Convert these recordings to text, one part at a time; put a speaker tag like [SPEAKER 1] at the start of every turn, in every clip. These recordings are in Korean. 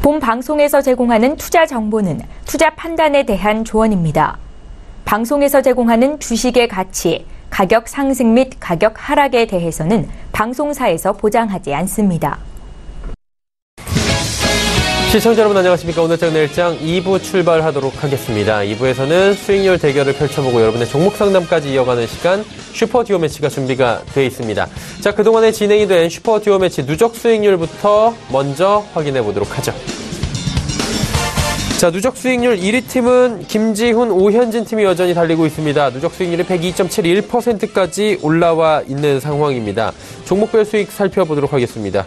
[SPEAKER 1] 본 방송에서 제공하는 투자 정보는 투자 판단에 대한 조언입니다. 방송에서 제공하는 주식의 가치, 가격 상승 및 가격 하락에 대해서는 방송사에서 보장하지 않습니다.
[SPEAKER 2] 시청자 여러분 안녕하십니까. 오늘장 내일장 2부 출발하도록 하겠습니다. 2부에서는 수익률 대결을 펼쳐보고 여러분의 종목 상담까지 이어가는 시간 슈퍼 듀오 매치가 준비가 되어 있습니다. 자, 그동안에 진행이 된 슈퍼 듀오 매치 누적 수익률부터 먼저 확인해 보도록 하죠. 자, 누적 수익률 1위 팀은 김지훈, 오현진 팀이 여전히 달리고 있습니다. 누적 수익률이 102.71%까지 올라와 있는 상황입니다. 종목별 수익 살펴보도록 하겠습니다.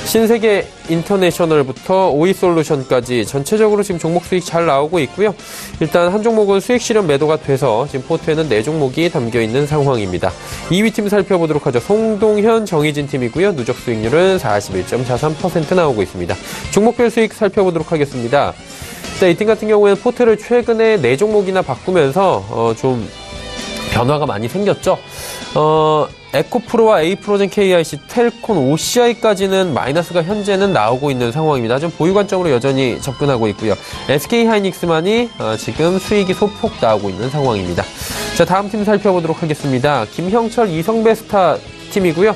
[SPEAKER 2] 신세계 인터내셔널부터 오이솔루션까지 전체적으로 지금 종목 수익 잘 나오고 있고요. 일단 한 종목은 수익 실현 매도가 돼서 지금 포트에는 4종목이 담겨있는 상황입니다. 2위 팀 살펴보도록 하죠. 송동현, 정희진 팀이고요. 누적 수익률은 41.43% 나오고 있습니다. 종목별 수익 살펴보도록 하겠습니다. 자, 이 팀 같은 경우에는 포트를 최근에 4종목이나 바꾸면서 좀 변화가 많이 생겼죠. 에코프로와 에이프로젠 KIC, 텔콘, OCI까지는 마이너스가 현재는 나오고 있는 상황입니다. 좀 보유 관점으로 여전히 접근하고 있고요. SK하이닉스만이 지금 수익이 소폭 나오고 있는 상황입니다. 자, 다음 팀 살펴보도록 하겠습니다. 김형철, 이성베스타 팀이고요.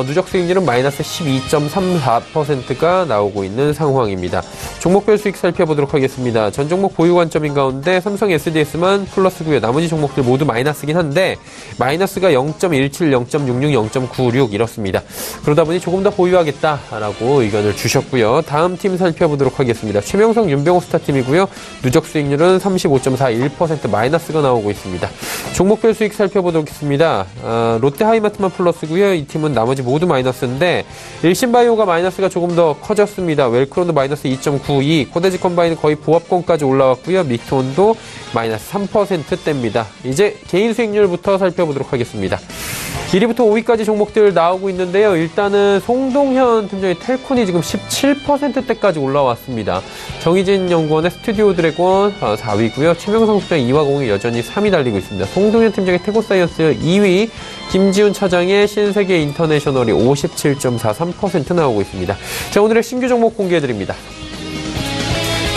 [SPEAKER 2] 누적 수익률은 마이너스 12.34%가 나오고 있는 상황입니다. 종목별 수익 살펴보도록 하겠습니다. 전 종목 보유 관점인 가운데 삼성 SDS만 플러스고요. 나머지 종목들 모두 마이너스긴 한데 마이너스가 0.17, 0.66, 0.96 이렇습니다. 그러다 보니 조금 더 보유하겠다라고 의견을 주셨고요. 다음 팀 살펴보도록 하겠습니다. 최명성, 윤병호 스타팀이고요. 누적 수익률은 35.41% 마이너스가 나오고 있습니다. 종목별 수익 살펴보도록 하겠습니다. 롯데하이마트만 플러스고요. 이 팀은 나머지 모두 마이너스인데 일신바이오가 마이너스가 조금 더 커졌습니다. 웰크론도 마이너스 2.92, 코데지 컴바인은 거의 보합권까지 올라왔고요. 미트온도 마이너스 3%대입니다. 이제 개인 수익률부터 살펴보도록 하겠습니다. 1위부터 5위까지 종목들 나오고 있는데요. 일단은 송동현 팀장의 텔콘이 지금 17%대까지 올라왔습니다. 정희진 연구원의 스튜디오 드래곤 4위고요. 최명성 팀장 2와 0이 여전히 3위 달리고 있습니다. 송동현 팀장의 태고사이언스 2위, 김지훈 차장의 신세계 인터내셔널이 57.43% 나오고 있습니다. 자, 오늘의 신규 종목 공개해드립니다.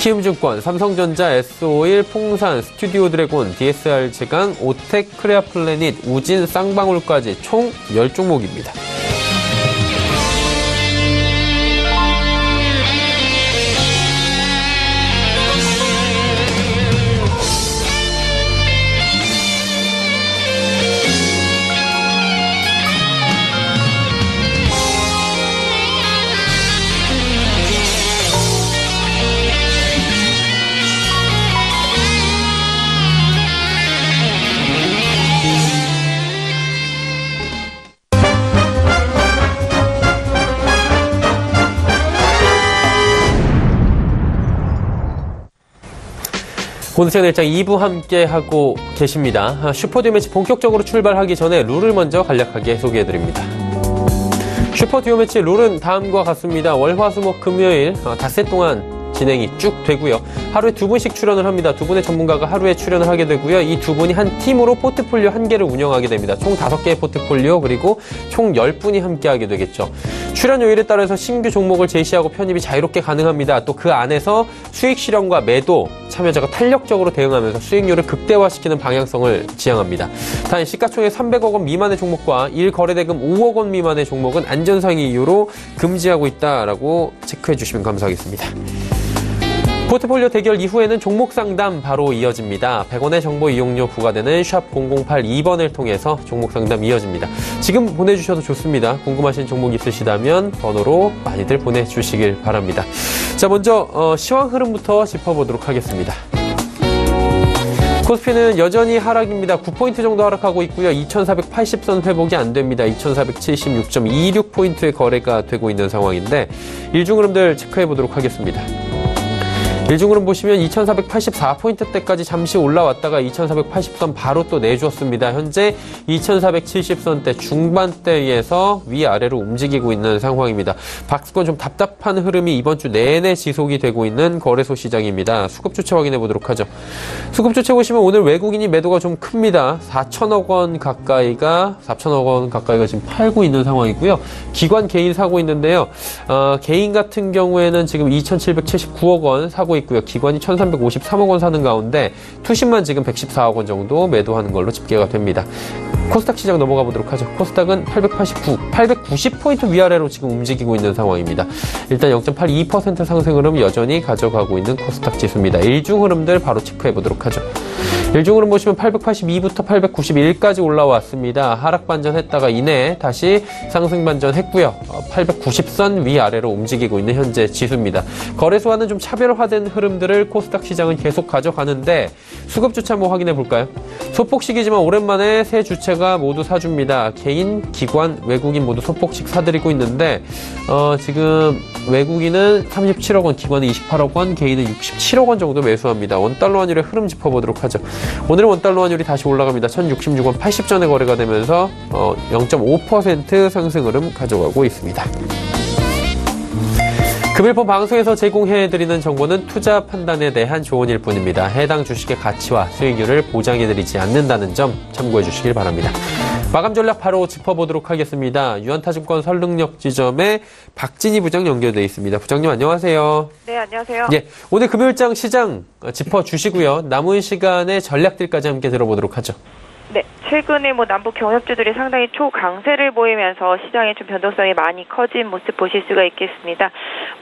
[SPEAKER 2] 키움증권, 삼성전자, S-오일, 풍산, 스튜디오 드래곤, DSR 제강, 오텍, 크레아 플래닛, 우진, 쌍방울까지 총 10종목입니다. 오늘 채널장 2부 함께하고 계십니다. 슈퍼듀오 매치 본격적으로 출발하기 전에 룰을 먼저 간략하게 소개해드립니다. 슈퍼듀오 매치 룰은 다음과 같습니다. 월, 화, 수, 목, 금요일 닷새 동안 진행이 쭉 되고요. 하루에 2분씩 출연을 합니다. 2분의 전문가가 하루에 출연을 하게 되고요. 이 2분이 한 팀으로 포트폴리오 1개를 운영하게 됩니다. 총 5개의 포트폴리오, 그리고 총 10분이 함께하게 되겠죠. 출연 요일에 따라서 신규 종목을 제시하고 편입이 자유롭게 가능합니다. 또 그 안에서 수익 실현과 매도, 참여자가 탄력적으로 대응하면서 수익률을 극대화시키는 방향성을 지향합니다. 단 시가총액 300억 원 미만의 종목과 1거래대금 5억 원 미만의 종목은 안전상의 이유로 금지하고 있다라고 체크해 주시면 감사하겠습니다. 포트폴리오 대결 이후에는 종목 상담 바로 이어집니다. 100원의 정보 이용료 부과되는 샵 0082번을 통해서 종목 상담 이어집니다. 지금 보내주셔도 좋습니다. 궁금하신 종목 있으시다면 번호로 많이들 보내주시길 바랍니다. 자, 먼저 시황 흐름부터 짚어보도록 하겠습니다. 코스피는 여전히 하락입니다. 9포인트 정도 하락하고 있고요. 2480선 회복이 안 됩니다. 2476.26포인트의 거래가 되고 있는 상황인데 일중 흐름들 체크해 보도록 하겠습니다. 일중으로 보시면 2484포인트대까지 잠시 올라왔다가 2480선 바로 또 내줬습니다. 현재 2470선대 중반대에서 위아래로 움직이고 있는 상황입니다. 박스권 좀 답답한 흐름이 이번 주 내내 지속이 되고 있는 거래소 시장입니다. 수급 주체 확인해 보도록 하죠. 수급 주체 보시면 오늘 외국인이 매도가 좀 큽니다. 4천억 원 가까이가 지금 팔고 있는 상황이고요. 기관 개인 사고 있는데요. 개인 같은 경우에는 지금 2,779억 원 사고 있고요. 기관이 1,353억 원 사는 가운데 투신만 지금 114억 원 정도 매도하는 걸로 집계가 됩니다. 코스닥 시장 넘어가 보도록 하죠. 코스닥은 890포인트 위아래로 지금 움직이고 있는 상황입니다. 일단 0.82% 상승 흐름 여전히 가져가고 있는 코스닥 지수입니다. 일중 흐름들 바로 체크해 보도록 하죠. 일중 흐름 보시면 882부터 891까지 올라왔습니다. 하락 반전했다가 이내 다시 상승 반전했고요. 890선 위아래로 움직이고 있는 현재 지수입니다. 거래소와는 좀 차별화된 흐름들을 코스닥 시장은 계속 가져가는데 수급 주체 한번 확인해 볼까요? 소폭식이지만 오랜만에 세 주체가 모두 사줍니다. 개인, 기관, 외국인 모두 소폭식 사들이고 있는데 지금 외국인은 37억 원, 기관은 28억 원, 개인은 67억 원 정도 매수합니다. 원달러 환율의 흐름 짚어보도록 하죠. 오늘은 원달러 환율이 다시 올라갑니다. 1066원 80전에 거래가 되면서 0.5% 상승 흐름 가져가고 있습니다. 금일폰 방송에서 제공해드리는 정보는 투자 판단에 대한 조언일 뿐입니다. 해당 주식의 가치와 수익률을 보장해드리지 않는다는 점 참고해 주시길 바랍니다. 마감 전략 바로 짚어보도록 하겠습니다. 유한타증권 설릉역 지점에 박진희 부장 연결되어 있습니다. 부장님 안녕하세요.
[SPEAKER 3] 네, 안녕하세요.
[SPEAKER 2] 예, 오늘 금요일장 시장 짚어주시고요. 남은 시간에 전략들까지 함께 들어보도록 하죠.
[SPEAKER 3] 네, 최근에 남북 경협주들이 상당히 초강세를 보이면서 시장의 좀 변동성이 많이 커진 모습 보실 수가 있겠습니다.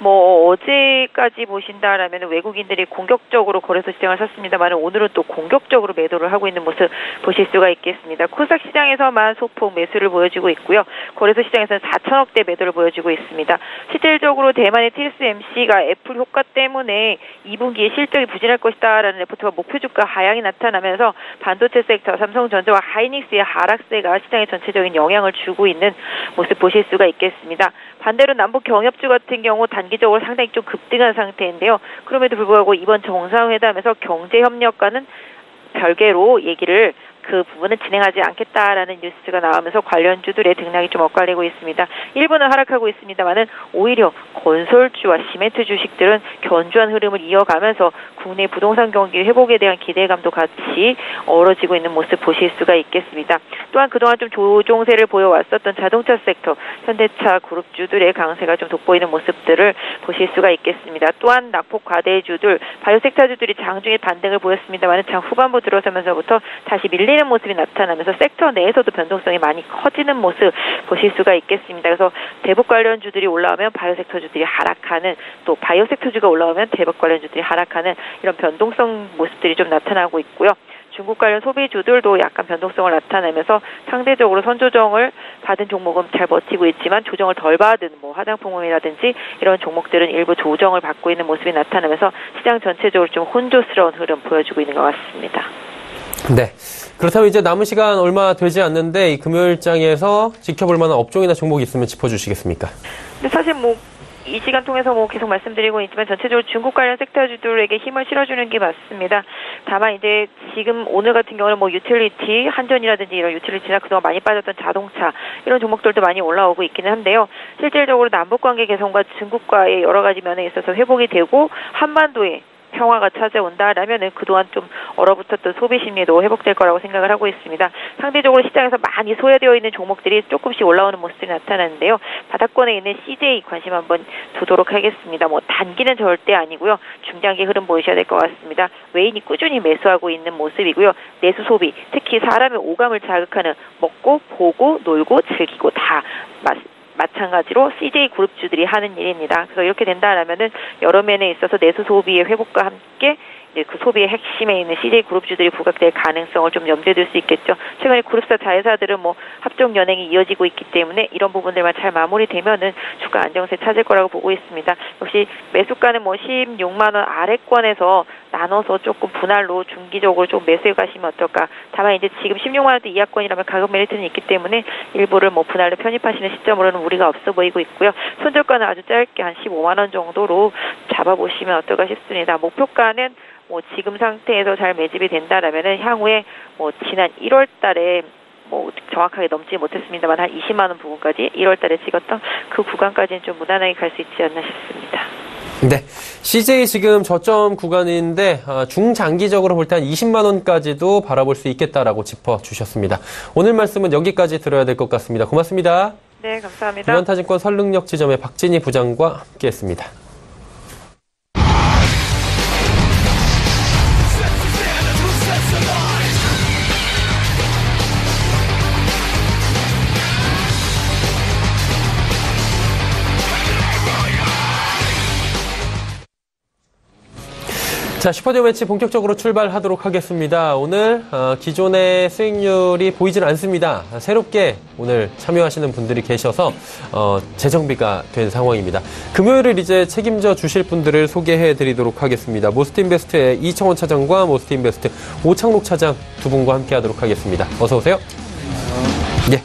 [SPEAKER 3] 어제까지 보신다라면 외국인들이 공격적으로 거래소 시장을 샀습니다만 오늘은 또 공격적으로 매도를 하고 있는 모습 보실 수가 있겠습니다. 코스닥 시장에서만 소폭 매수를 보여주고 있고요. 거래소 시장에서는 4천억대 매도를 보여주고 있습니다. 실질적으로 대만의 TSMC가 애플 효과 때문에 2분기에 실적이 부진할 것이다라는 레포트가 목표 주가 하향이 나타나면서 반도체 섹터, 삼성전자와 하이닉스의 하락세가 시장에 전체적인 영향을 주고 있는 모습 보실 수가 있겠습니다. 반대로 남북 경협주 같은 경우 단기적으로 상당히 좀 급등한 상태인데요. 그럼에도 불구하고 이번 정상회담에서 경제협력과는 별개로 얘기를 그 부분은 진행하지 않겠다라는 뉴스가 나오면서 관련주들의 등락이 좀 엇갈리고 있습니다. 일부는 하락하고 있습니다만은 오히려 건설주와 시멘트 주식들은 견조한 흐름을 이어가면서 국내 부동산 경기 회복에 대한 기대감도 같이 어우러지고 있는 모습 보실 수가 있겠습니다. 또한 그동안 좀 조종세를 보여왔었던 자동차 섹터, 현대차 그룹주들의 강세가 좀 돋보이는 모습들을 보실 수가 있겠습니다. 또한 낙폭 과대주들, 바이오 섹터주들이 장중에 반등을 보였습니다만 장 후반부 들어서면서부터 다시 밀리는 모습이 나타나면서 섹터 내에서도 변동성이 많이 커지는 모습 보실 수가 있겠습니다. 그래서 대북 관련주들이 올라오면 바이오 섹터주들이 하락하는, 또 바이오 섹터주가 올라오면 대북 관련주들이 하락하는 이런 변동성 모습들이 좀 나타나고 있고요. 중국 관련 소비주들도 약간 변동성을 나타내면서 상대적으로 선조정을 받은 종목은 잘 버티고 있지만 조정을 덜 받은 화장품이라든지 이런 종목들은 일부 조정을 받고 있는 모습이 나타나면서 시장 전체적으로 좀 혼조스러운 흐름 보여주고 있는 것 같습니다.
[SPEAKER 2] 네. 그렇다면 이제 남은 시간 얼마 되지 않는데 이 금요일장에서 지켜볼 만한 업종이나 종목이 있으면 짚어주시겠습니까? 근데
[SPEAKER 3] 사실 이 시간 통해서 계속 말씀드리고 있지만 전체적으로 중국 관련 섹터주들에게 힘을 실어주는 게 맞습니다. 다만 이제 지금 오늘 같은 경우는 유틸리티, 한전이라든지 이런 유틸리티나 그동안 많이 빠졌던 자동차 이런 종목들도 많이 올라오고 있기는 한데요. 실질적으로 남북관계 개선과 중국과의 여러 가지 면에 있어서 회복이 되고 한반도에 평화가 찾아온다라면은 그동안 좀 얼어붙었던 소비 심리도 회복될 거라고 생각을 하고 있습니다. 상대적으로 시장에서 많이 소외되어 있는 종목들이 조금씩 올라오는 모습이 나타나는데요. 바닥권에 있는 CJ 관심 한번 두도록 하겠습니다. 단기는 절대 아니고요. 중장기 흐름 보이셔야 될 것 같습니다. 외인이 꾸준히 매수하고 있는 모습이고요. 내수 소비, 특히 사람의 오감을 자극하는 먹고, 보고, 놀고, 즐기고 다 마찬가지로 CJ 그룹주들이 하는 일입니다. 그래서 이렇게 된다라면은 여러 면에 있어서 내수 소비의 회복과 함께 그 소비의 핵심에 있는 CJ 그룹주들이 부각될 가능성을 좀 염두에 둘 수 있겠죠. 최근에 그룹사 자회사들은 합종 연행이 이어지고 있기 때문에 이런 부분들만 잘 마무리되면은 주가 안정세 찾을 거라고 보고 있습니다. 역시 매수가는 16만 원 아래권에서 나눠서 조금 분할로 중기적으로 좀 매수해 가시면 어떨까. 다만 이제 지금 16만 원대 이하권이라면 가격 메리트는 있기 때문에 일부를 분할로 편입하시는 시점으로는 무리가 없어 보이고 있고요. 손절가는 아주 짧게 한 15만 원 정도로 잡아보시면 어떨까 싶습니다. 목표가는 뭐 지금 상태에서 잘 매집이 된다라면은 향후에 뭐 지난 1월 달에 뭐 정확하게 넘지 못했습니다만 한 20만 원 부근까지 1월 달에 찍었던 그 구간까지는 좀 무난하게 갈 수 있지 않나 싶습니다.
[SPEAKER 2] 네, CJ 지금 저점 구간인데 중장기적으로 볼 때 한 20만 원까지도 바라볼 수 있겠다라고 짚어주셨습니다. 오늘 말씀은 여기까지 들어야 될 것 같습니다. 고맙습니다.
[SPEAKER 3] 네, 감사합니다.
[SPEAKER 2] 유한타증권 설릉역 지점의 박진희 부장과 함께했습니다. 자, 슈퍼디오 매치 본격적으로 출발하도록 하겠습니다. 오늘 기존의 수익률이 보이질 않습니다. 새롭게 오늘 참여하시는 분들이 계셔서 재정비가 된 상황입니다. 금요일을 이제 책임져 주실 분들을 소개해 드리도록 하겠습니다. 모스트인베스트의 이청원 차장과 모스트인베스트 오창록 차장 두 분과 함께 하도록 하겠습니다. 어서 오세요. 네.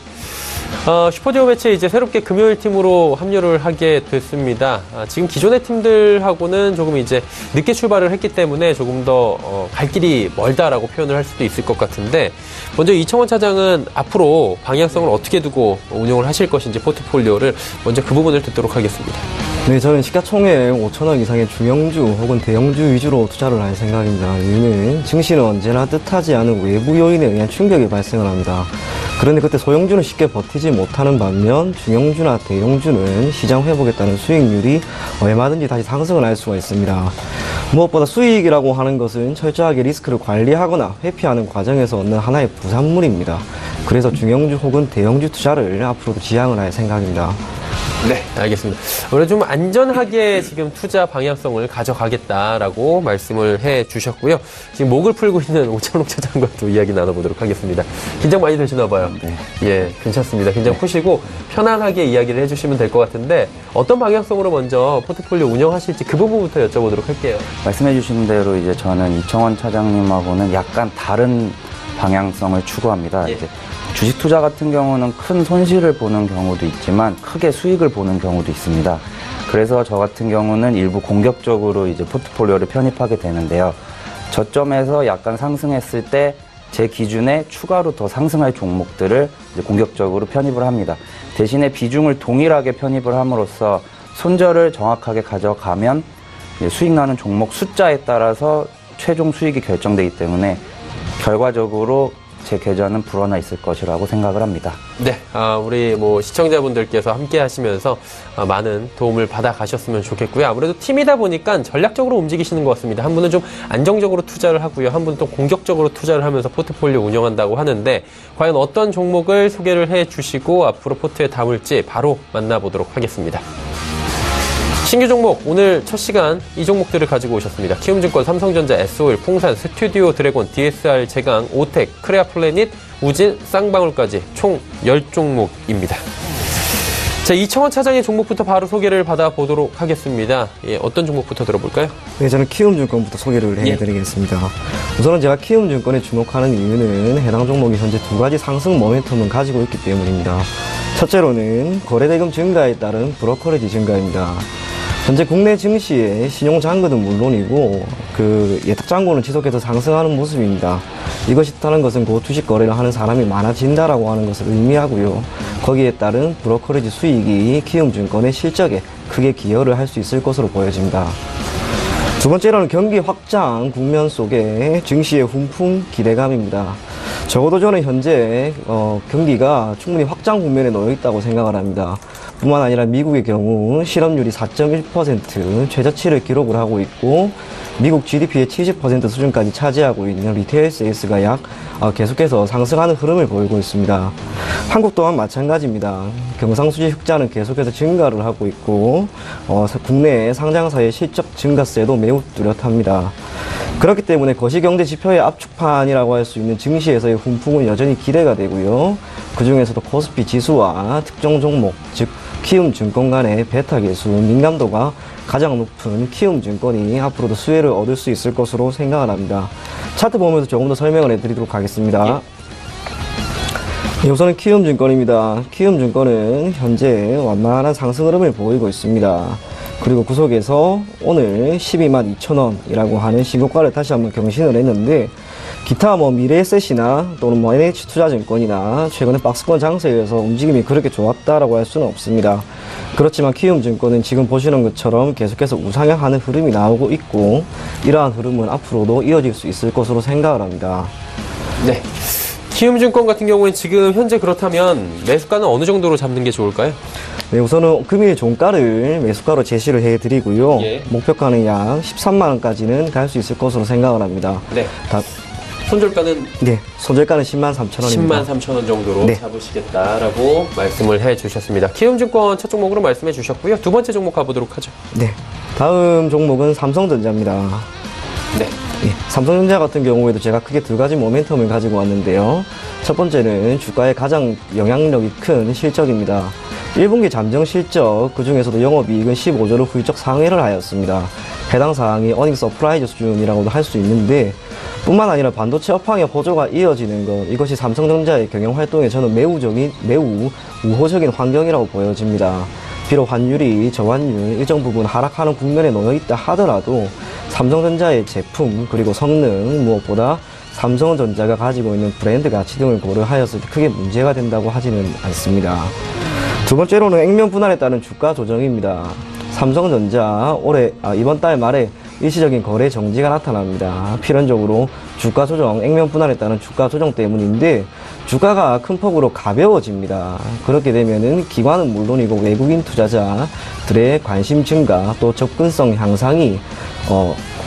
[SPEAKER 2] 슈퍼디오 매치에 이제 새롭게 금요일 팀으로 합류를 하게 됐습니다. 지금 기존의 팀들하고는 조금 이제 늦게 출발을 했기 때문에 조금 더 갈 길이 멀다라고 표현을 할 수도 있을 것 같은데, 먼저 이청원 차장은 앞으로 방향성을 어떻게 두고 운영을 하실 것인지 포트폴리오를 먼저 그 부분을 듣도록 하겠습니다.
[SPEAKER 4] 네, 저는 시가총액 5천억 이상의 중형주 혹은 대형주 위주로 투자를 할 생각입니다. 이유는 증시는 언제나 뜻하지 않은 외부 요인에 의한 충격이 발생을 합니다. 그런데 그때 소형주는 쉽게 버티지 못하는 반면 중형주나 대형주는 시장 회복에 따른 수익률이 얼마든지 다시 상승을 할 수가 있습니다. 무엇보다 수익이라고 하는 것은 철저하게 리스크를 관리하거나 회피하는 과정에서 얻는 하나의 부산물입니다. 그래서 중형주 혹은 대형주 투자를 앞으로도 지향을 할 생각입니다.
[SPEAKER 2] 네, 알겠습니다. 오늘 좀 안전하게 지금 투자 방향성을 가져가겠다라고 말씀을 해 주셨고요. 지금 목을 풀고 있는 오창록 차장과 또 이야기 나눠보도록 하겠습니다. 긴장 많이 되시나 봐요.
[SPEAKER 5] 네.
[SPEAKER 2] 예, 괜찮습니다. 긴장 푸시고 편안하게 이야기를 해주시면 될 것 같은데, 어떤 방향성으로 먼저 포트폴리오 운영하실지 그 부분부터 여쭤보도록 할게요.
[SPEAKER 5] 말씀해 주신 대로 이제 저는 이청원 차장님하고는 약간 다른 방향성을 추구합니다.
[SPEAKER 2] 예.
[SPEAKER 5] 이제 주식 투자 같은 경우는 큰 손실을 보는 경우도 있지만 크게 수익을 보는 경우도 있습니다. 그래서 저 같은 경우는 일부 공격적으로 이제 포트폴리오를 편입하게 되는데요. 저점에서 약간 상승했을 때 제 기준에 추가로 더 상승할 종목들을 이제 공격적으로 편입을 합니다. 대신에 비중을 동일하게 편입을 함으로써 손절을 정확하게 가져가면 수익 나는 종목 숫자에 따라서 최종 수익이 결정되기 때문에 결과적으로 제 계좌는 불어나 있을 것이라고 생각을 합니다.
[SPEAKER 2] 네, 우리 시청자분들께서 함께 하시면서 많은 도움을 받아 가셨으면 좋겠고요. 아무래도 팀이다 보니까 전략적으로 움직이시는 것 같습니다. 한 분은 좀 안정적으로 투자를 하고요. 한 분은 또 공격적으로 투자를 하면서 포트폴리오 운영한다고 하는데, 과연 어떤 종목을 소개를 해 주시고 앞으로 포트에 담을지 바로 만나보도록 하겠습니다. 신규 종목, 오늘 첫 시간 이 종목들을 가지고 오셨습니다. 키움증권, 삼성전자, SO일, 풍산, 스튜디오 드래곤, DSR, 제강, 오텍, 크레아 플래닛, 우진, 쌍방울까지 총 10종목입니다. 자, 이청원 차장의 종목부터 바로 소개를 받아보도록 하겠습니다. 예, 어떤 종목부터 들어볼까요?
[SPEAKER 4] 네, 저는 키움증권부터 소개를 해드리겠습니다. 우선은 제가 키움증권에 주목하는 이유는 해당 종목이 현재 두 가지 상승 모멘텀을 가지고 있기 때문입니다. 첫째로는 거래대금 증가에 따른 브로커리지 증가입니다. 현재 국내 증시의 신용잔고는 물론이고 예탁잔고는 지속해서 상승하는 모습입니다. 이것이 뜻하는 것은 곧 주식 거래를 하는 사람이 많아진다라고 하는 것을 의미하고요. 거기에 따른 브로커리지 수익이 키움증권의 실적에 크게 기여를 할 수 있을 것으로 보여집니다. 두 번째로는 경기 확장 국면 속에 증시의 훈풍 기대감입니다. 적어도 저는 현재 경기가 충분히 확장 국면에 놓여 있다고 생각을 합니다. 뿐만 아니라 미국의 경우 실업률이 4.1% 최저치를 기록을 하고 있고, 미국 GDP의 70% 수준까지 차지하고 있는 리테일 세일스가 계속해서 상승하는 흐름을 보이고 있습니다. 한국 또한 마찬가지입니다. 경상수지 흑자는 계속해서 증가를 하고 있고, 국내 상장사의 실적 증가세도 매우 뚜렷합니다. 그렇기 때문에 거시경제 지표의 압축판이라고 할 수 있는 증시에서의 훈풍은 여전히 기대가 되고요. 그 중에서도 코스피 지수와 특정 종목, 즉 키움증권 간의 베타 계수 민감도가 가장 높은 키움증권이 앞으로도 수혜를 얻을 수 있을 것으로 생각을 합니다. 차트 보면서 조금 더 설명을 해드리도록 하겠습니다. 예, 우선은 키움증권입니다. 키움증권은 현재 완만한 상승 흐름을 보이고 있습니다. 그리고 구속에서 오늘 122,000원이라고 하는 신고가를 다시 한번 경신을 했는데, 기타 미래에셋이나 또는 NH투자증권이나 최근에 박스권 장세에서 움직임이 그렇게 좋았다라고 할 수는 없습니다. 그렇지만 키움증권은 지금 보시는 것처럼 계속해서 우상향하는 흐름이 나오고 있고, 이러한 흐름은 앞으로도 이어질 수 있을 것으로 생각을 합니다.
[SPEAKER 2] 네. 키움증권 같은 경우에는 지금 현재 그렇다면 매수가는 어느 정도로 잡는 게 좋을까요?
[SPEAKER 4] 네, 우선은 금일 종가를 매수가로 제시를 해드리고요.
[SPEAKER 2] 예.
[SPEAKER 4] 목표가는 약 13만원까지는 갈 수 있을 것으로 생각을 합니다.
[SPEAKER 2] 네. 손절가는
[SPEAKER 4] 네, 손절가는 103,000원입니다.
[SPEAKER 2] 103,000원 정도로
[SPEAKER 4] 네.
[SPEAKER 2] 잡으시겠다라고 말씀을 해주셨습니다. 키움증권 첫 종목으로 말씀해 주셨고요. 두 번째 종목 가보도록 하죠.
[SPEAKER 4] 네, 다음 종목은 삼성전자입니다.
[SPEAKER 2] 네.
[SPEAKER 4] 예, 삼성전자 같은 경우에도 제가 크게 두 가지 모멘텀을 가지고 왔는데요. 첫 번째는 주가에 가장 영향력이 큰 실적입니다. 1분기 잠정 실적, 그 중에서도 영업이익은 15조로 훌쩍 상회를 하였습니다. 해당 사항이 어닝 서프라이즈 수준이라고도 할 수 있는데, 뿐만 아니라 반도체 업황의 호조가 이어지는 것, 이것이 삼성전자의 경영활동에 저는 매우 우호적인 환경이라고 보여집니다. 비록 환율이 저환율 일정 부분 하락하는 국면에 놓여 있다 하더라도 삼성전자의 제품 그리고 성능, 무엇보다 삼성전자가 가지고 있는 브랜드 가치 등을 고려하였을 때 크게 문제가 된다고 하지는 않습니다. 두 번째로는 액면 분할에 따른 주가 조정입니다. 삼성전자 이번 달 말에 일시적인 거래 정지가 나타납니다. 필연적으로 주가 조정, 액면 분할에 따른 주가 조정 때문인데, 주가가 큰 폭으로 가벼워집니다. 그렇게 되면은 기관은 물론이고 외국인 투자자들의 관심 증가, 또 접근성 향상이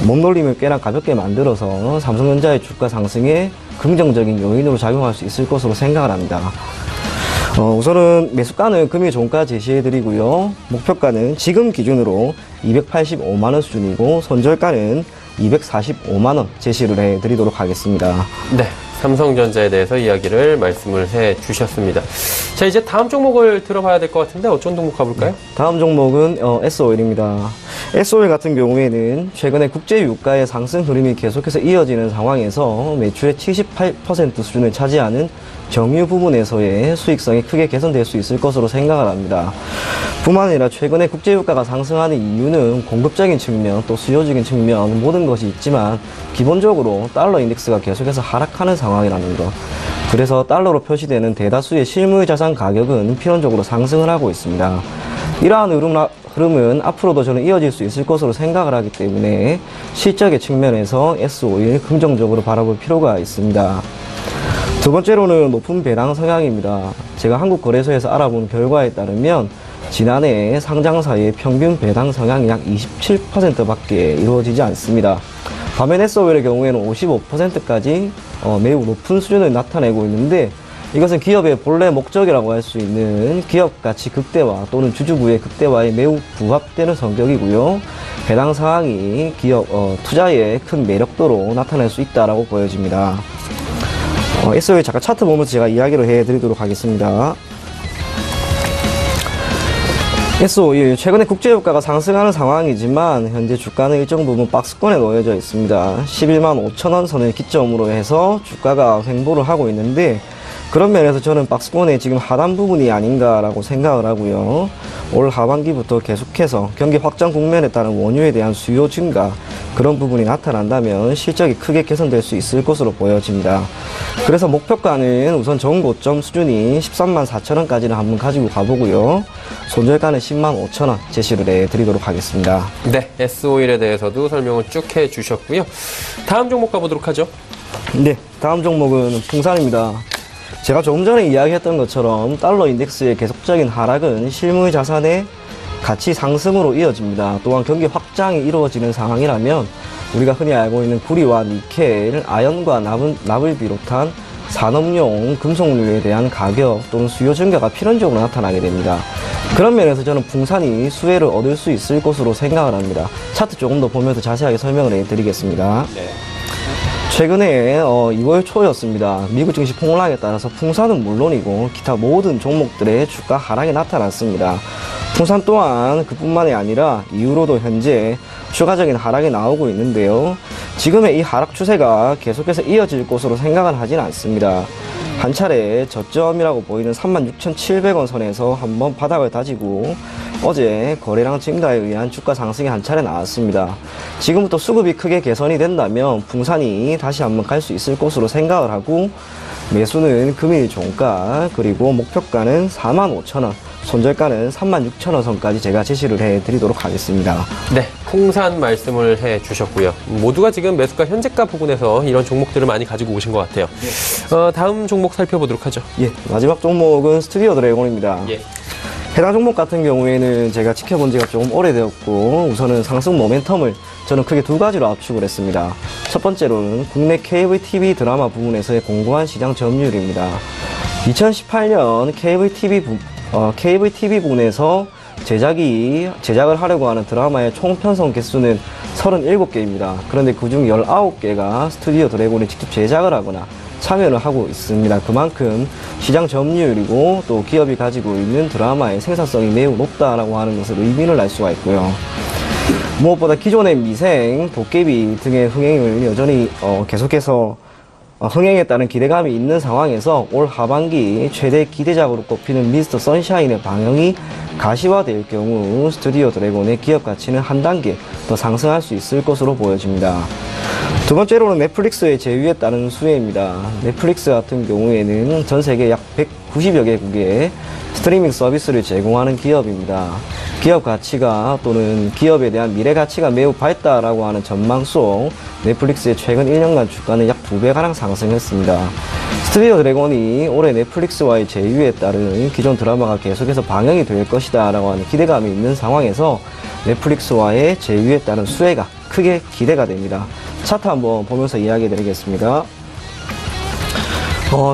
[SPEAKER 4] 몸놀림을 꽤나 가볍게 만들어서 삼성전자의 주가 상승에 긍정적인 요인으로 작용할 수 있을 것으로 생각을 합니다. 우선은 매수가는 금일 종가 제시해드리고요. 목표가는 지금 기준으로 285만원 수준이고, 손절가는 245만원 제시를 해드리도록 하겠습니다.
[SPEAKER 2] 네. 삼성전자에 대해서 이야기를 말씀을 해 주셨습니다. 자, 이제 다음 종목을 들어봐야 될 것 같은데 어떤 종목 가볼까요?
[SPEAKER 4] 다음 종목은 S오일입니다. S오일 같은 경우에는 최근에 국제 유가의 상승 흐름이 계속해서 이어지는 상황에서 매출의 78% 수준을 차지하는 정유 부분에서의 수익성이 크게 개선될 수 있을 것으로 생각을 합니다. 뿐만 아니라 최근에 국제 유가가 상승하는 이유는 공급적인 측면, 또 수요적인 측면 모든 것이 있지만 기본적으로 달러 인덱스가 계속해서 하락하는 상황이라는 것. 그래서 달러로 표시되는 대다수의 실물 자산 가격은 필연적으로 상승을 하고 있습니다. 이러한 흐름은 앞으로도 저는 이어질 수 있을 것으로 생각을 하기 때문에 실적의 측면에서 S오일 긍정적으로 바라볼 필요가 있습니다. 두 번째로는 높은 배당 성향입니다. 제가 한국거래소에서 알아본 결과에 따르면 지난해 상장사의 평균 배당 성향이 약 27%밖에 이루어지지 않습니다. 반면 S오일의 경우에는 55%까지 매우 높은 수준을 나타내고 있는데, 이것은 기업의 본래 목적이라고 할 수 있는 기업 가치 극대화 또는 주주부의 극대화에 매우 부합되는 성격이고요. 배당 상황이 기업 투자의 큰 매력도로 나타낼 수 있다라고 보여집니다. S오일 잠깐 차트 보면서 제가 이야기를 해드리도록 하겠습니다. S오일 최근에 국제유가가 상승하는 상황이지만 현재 주가는 일정 부분 박스권에 놓여져 있습니다. 11만 5천원 선을 기점으로 해서 주가가 횡보를 하고 있는데, 그런 면에서 저는 박스권의 지금 하단 부분이 아닌가라고 생각을 하고요. 올 하반기부터 계속해서 경기 확장 국면에 따른 원유에 대한 수요 증가, 그런 부분이 나타난다면 실적이 크게 개선될 수 있을 것으로 보여집니다. 그래서 목표가는 우선 전고점 수준이 13만 4천원까지는 한번 가지고 가보고요. 손절가는 10만 5천원 제시를 해드리도록 하겠습니다.
[SPEAKER 2] 네. S오일에 대해서도 설명을 쭉 해주셨고요. 다음 종목 가보도록 하죠.
[SPEAKER 4] 네, 다음 종목은 풍산입니다. 제가 조금 전에 이야기했던 것처럼 달러 인덱스의 계속적인 하락은 실물 자산의 가치 상승으로 이어집니다. 또한 경기 확장이 이루어지는 상황이라면 우리가 흔히 알고 있는 구리와 니켈, 아연과 납을 비롯한 산업용 금속류에 대한 가격 또는 수요 증가가 필연적으로 나타나게 됩니다. 그런 면에서 저는 풍산이 수혜를 얻을 수 있을 것으로 생각을 합니다. 차트 조금 더 보면서 자세하게 설명을 해드리겠습니다.
[SPEAKER 2] 네.
[SPEAKER 4] 최근에 2월 초였습니다. 미국 증시 폭락에 따라서 풍산은 물론이고 기타 모든 종목들의 주가 하락이 나타났습니다. 풍산 또한 그뿐만이 아니라 이후로도 현재 추가적인 하락이 나오고 있는데요. 지금의 이 하락 추세가 계속해서 이어질 것으로 생각은 하진 않습니다. 한 차례 저점이라고 보이는 36,700원 선에서 한번 바닥을 다지고 어제 거래량 증가에 의한 주가 상승이 한 차례 나왔습니다. 지금부터 수급이 크게 개선이 된다면 풍산이 다시 한번 갈 수 있을 것으로 생각을 하고 매수는 금일 종가 그리고 목표가는 45,000원, 손절가는 36,000원 선까지 제가 제시를 해드리도록 하겠습니다.
[SPEAKER 2] 네, 풍산 말씀을 해주셨고요. 모두가 지금 매수가 현재가 부근에서 이런 종목들을 많이 가지고 오신 것 같아요. 다음 종목 살펴보도록 하죠.
[SPEAKER 4] 예, 마지막 종목은 스튜디오 드래곤입니다.
[SPEAKER 2] 예.
[SPEAKER 4] 해당 종목 같은 경우에는 제가 지켜본 지가 조금 오래되었고 우선은 상승 모멘텀을 저는 크게 두 가지로 압축을 했습니다. 첫 번째로는 국내 케이블 TV 드라마 부분에서의 공고한 시장 점유율입니다. 2018년 케이블 TV 부분에서 제작을 하려고 하는 드라마의 총 편성 개수는 37개입니다. 그런데 그중 19개가 스튜디오 드래곤이 직접 제작을 하거나 참여를 하고 있습니다. 그만큼 시장 점유율이고 또 기업이 가지고 있는 드라마의 생산성이 매우 높다라고 하는 것을 의미를 알 수가 있고요. 무엇보다 기존의 미생, 도깨비 등의 흥행을 여전히 계속해서 흥행에 따른 기대감이 있는 상황에서 올 하반기 최대 기대작으로 꼽히는 미스터 선샤인의 방영이 가시화될 경우 스튜디오 드래곤의 기업 가치는 한 단계 더 상승할 수 있을 것으로 보여집니다. 두 번째로는 넷플릭스의 제휴에 따른 수혜입니다. 넷플릭스 같은 경우에는 전 세계 약 190여 개국의 스트리밍 서비스를 제공하는 기업입니다. 기업 가치가 또는 기업에 대한 미래 가치가 매우 밝다라고 하는 전망 속 넷플릭스의 최근 1년간 주가는 약 2배가량 상승했습니다. 스튜디오 드래곤이 올해 넷플릭스와의 제휴에 따른 기존 드라마가 계속해서 방영이 될 것이다 라고 하는 기대감이 있는 상황에서 넷플릭스와의 제휴에 따른 수혜가 크게 기대가 됩니다. 차트 한번 보면서 이야기 드리겠습니다.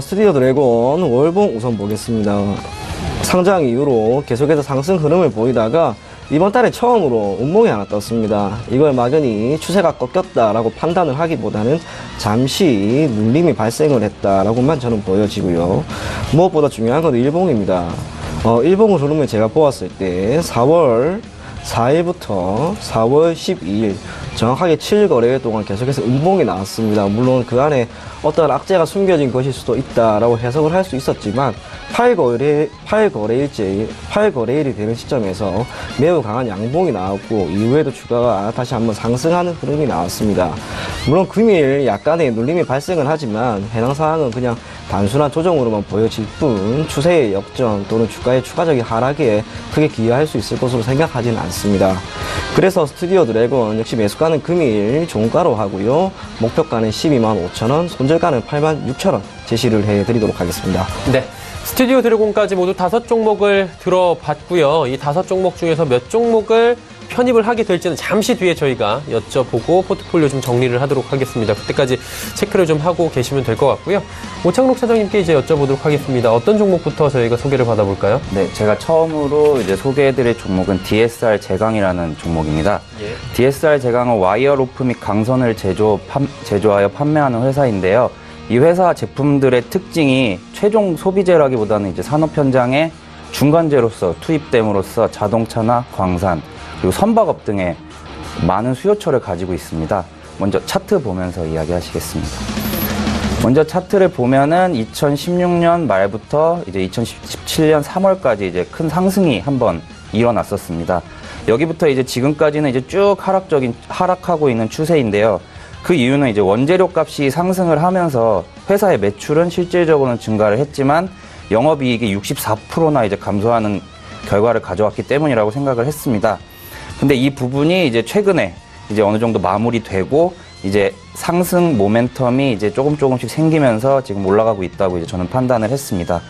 [SPEAKER 4] 스튜디오 드래곤 월봉 우선 보겠습니다. 상장 이후로 계속해서 상승 흐름을 보이다가 이번 달에 처음으로 운봉이 하나 떴습니다. 이걸 막연히 추세가 꺾였다라고 판단을 하기보다는 잠시 눌림이 발생을 했다라고만 저는 보여지고요. 무엇보다 중요한 건 일봉입니다. 일봉 흐름을 제가 보았을 때 4월 4일부터 4월 12일 정확하게 7거래일 동안 계속해서 음봉이 나왔습니다. 물론 그 안에 어떤 악재가 숨겨진 것일 수도 있다라고 해석을 할 수 있었지만 8거래일이 되는 시점에서 매우 강한 양봉이 나왔고 이후에도 주가가 다시 한번 상승하는 흐름이 나왔습니다. 물론 금일 약간의 눌림이 발생은 하지만 해당 사항은 그냥 단순한 조정으로만 보여질 뿐 추세의 역전 또는 주가의 추가적인 하락에 크게 기여할 수 있을 것으로 생각하지는 않습니다. 그래서 스튜디오 드래곤 역시 매수가는 금일 종가로 하고요. 목표가는 125,000원, 손절가는 86,000원 제시를 해드리도록 하겠습니다.
[SPEAKER 2] 네. 스튜디오 드래곤까지 모두 5종목을 들어봤고요. 이 5종목 중에서 몇 종목을 편입을 하게 될지는 잠시 뒤에 저희가 여쭤보고 포트폴리오 좀 정리를 하도록 하겠습니다. 그때까지 체크를 좀 하고 계시면 될 것 같고요. 오창록 차장님께 이제 여쭤보도록 하겠습니다. 어떤 종목부터 저희가 소개를 받아볼까요?
[SPEAKER 5] 네, 제가 처음으로 이제 소개해드릴 종목은 DSR 제강이라는 종목입니다.
[SPEAKER 2] 예.
[SPEAKER 5] DSR 제강은 와이어 로프 및 강선을 제조하여 판매하는 회사인데요. 이 회사 제품들의 특징이 최종 소비재라기보다는 이제 산업 현장에 중간재로서 투입됨으로써 자동차나 광산 그리고 선박업 등의 많은 수요처를 가지고 있습니다. 먼저 차트 보면서 이야기하시겠습니다. 먼저 차트를 보면은 2016년 말부터 이제 2017년 3월까지 이제 큰 상승이 한번 일어났었습니다. 여기부터 이제 지금까지는 이제 쭉 하락하고 있는 추세인데요. 그 이유는 이제 원재료 값이 상승을 하면서 회사의 매출은 실질적으로는 증가를 했지만 영업이익이 64%나 이제 감소하는 결과를 가져왔기 때문이라고 생각을 했습니다. 근데 이 부분이 이제 최근에 이제 어느 정도 마무리되고 이제 상승 모멘텀이 이제 조금씩 생기면서 지금 올라가고 있다고 이제 저는 판단을 했습니다.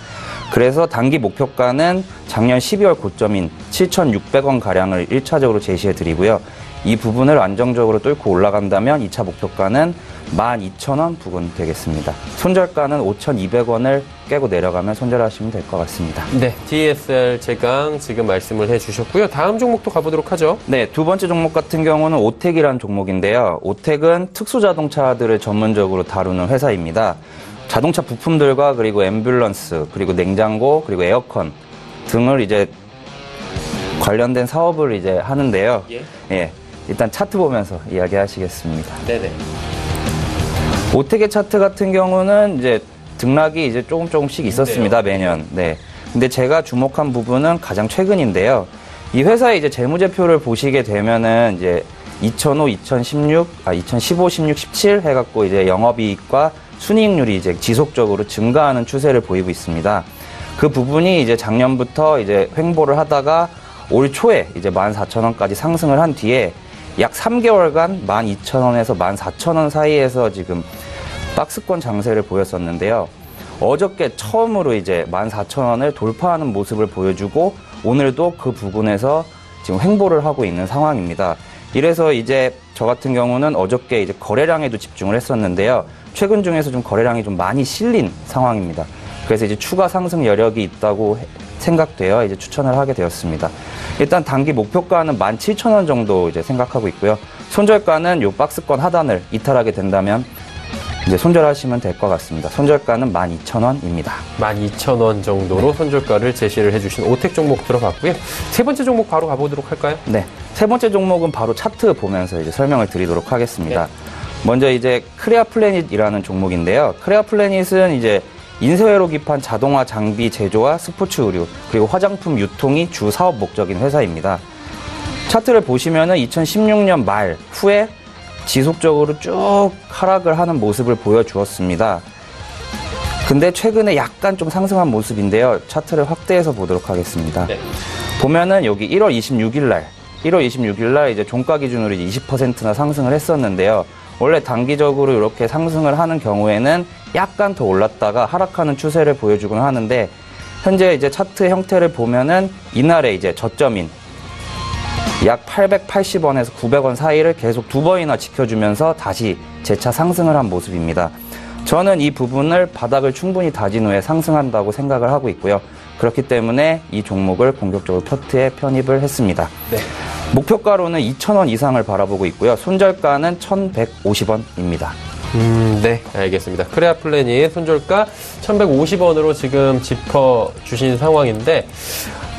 [SPEAKER 5] 그래서 단기 목표가는 작년 12월 고점인 7,600원 가량을 1차적으로 제시해 드리고요. 이 부분을 안정적으로 뚫고 올라간다면 2차 목표가는 12,000원 부근 되겠습니다. 손절가는 5,200원을 깨고 내려가면 손절하시면 될 것 같습니다.
[SPEAKER 2] 네, DSR 제강 지금 말씀을 해주셨고요. 다음 종목도 가보도록 하죠.
[SPEAKER 5] 네, 두 번째 종목 같은 경우는 오텍이라는 종목인데요. 오텍은 특수자동차들을 전문적으로 다루는 회사입니다. 자동차 부품들과 그리고 앰뷸런스, 그리고 냉장고, 그리고 에어컨 등을 이제 관련된 사업을 이제 하는데요. 예, 일단 차트 보면서 이야기하시겠습니다.
[SPEAKER 2] 네네.
[SPEAKER 5] 오텍의 차트 같은 경우는 이제 등락이 이제 조금씩 있었습니다, 매년. 네. 근데 제가 주목한 부분은 가장 최근인데요. 이 회사의 이제 재무제표를 보시게 되면은 이제 2005, 2015, 16, 17 해갖고 이제 영업이익과 순이익률이 이제 지속적으로 증가하는 추세를 보이고 있습니다. 그 부분이 이제 작년부터 이제 횡보를 하다가 올 초에 이제 14,000원까지 상승을 한 뒤에 약 3개월간 12,000원에서 14,000원 사이에서 지금 박스권 장세를 보였었는데요. 어저께 처음으로 이제 14,000원을 돌파하는 모습을 보여주고 오늘도 그 부분에서 지금 횡보를 하고 있는 상황입니다. 이래서 이제 저 같은 경우는 어저께 이제 거래량에도 집중을 했었는데요. 최근 중에서 좀 거래량이 좀 많이 실린 상황입니다. 그래서 이제 추가 상승 여력이 있다고 생각되어 이제 추천을 하게 되었습니다. 일단 단기 목표가는 17,000원 정도 이제 생각하고 있고요. 손절가는 요 박스권 하단을 이탈하게 된다면 이제 손절하시면 될 것 같습니다. 손절가는 12,000원입니다.
[SPEAKER 2] 12,000원 정도로 손절가를 제시를 해주신 오텍 종목 들어봤고요. 세 번째 종목 바로 가보도록 할까요?
[SPEAKER 5] 네. 세 번째 종목은 바로 차트 보면서 이제 설명을 드리도록 하겠습니다. 먼저 이제 크레아 플래닛이라는 종목인데요. 크레아 플래닛은 이제 인쇄회로 기판 자동화 장비 제조와 스포츠 의류 그리고 화장품 유통이 주 사업 목적인 회사입니다. 차트를 보시면은 2016년 말 후에 지속적으로 쭉 하락을 하는 모습을 보여주었습니다. 근데 최근에 약간 좀 상승한 모습인데요. 차트를 확대해서 보도록 하겠습니다. 네. 보면은 여기 1월 26일 날 이제 종가 기준으로 20%나 상승을 했었는데요. 원래 단기적으로 이렇게 상승을 하는 경우에는 약간 더 올랐다가 하락하는 추세를 보여주곤 하는데 현재 이제 차트 형태를 보면은 이날의 이제 저점인 약 880원에서 900원 사이를 계속 두 번이나 지켜주면서 다시 재차 상승을 한 모습입니다. 저는 이 부분을 바닥을 충분히 다진 후에 상승한다고 생각을 하고 있고요. 그렇기 때문에 이 종목을 본격적으로 포트에 편입을 했습니다. 네. 목표가로는 2,000원 이상을 바라보고 있고요. 손절가는 1,150원입니다.
[SPEAKER 2] 네, 알겠습니다. 크레아 플래닛 손절가 1,150원으로 지금 짚어주신 상황인데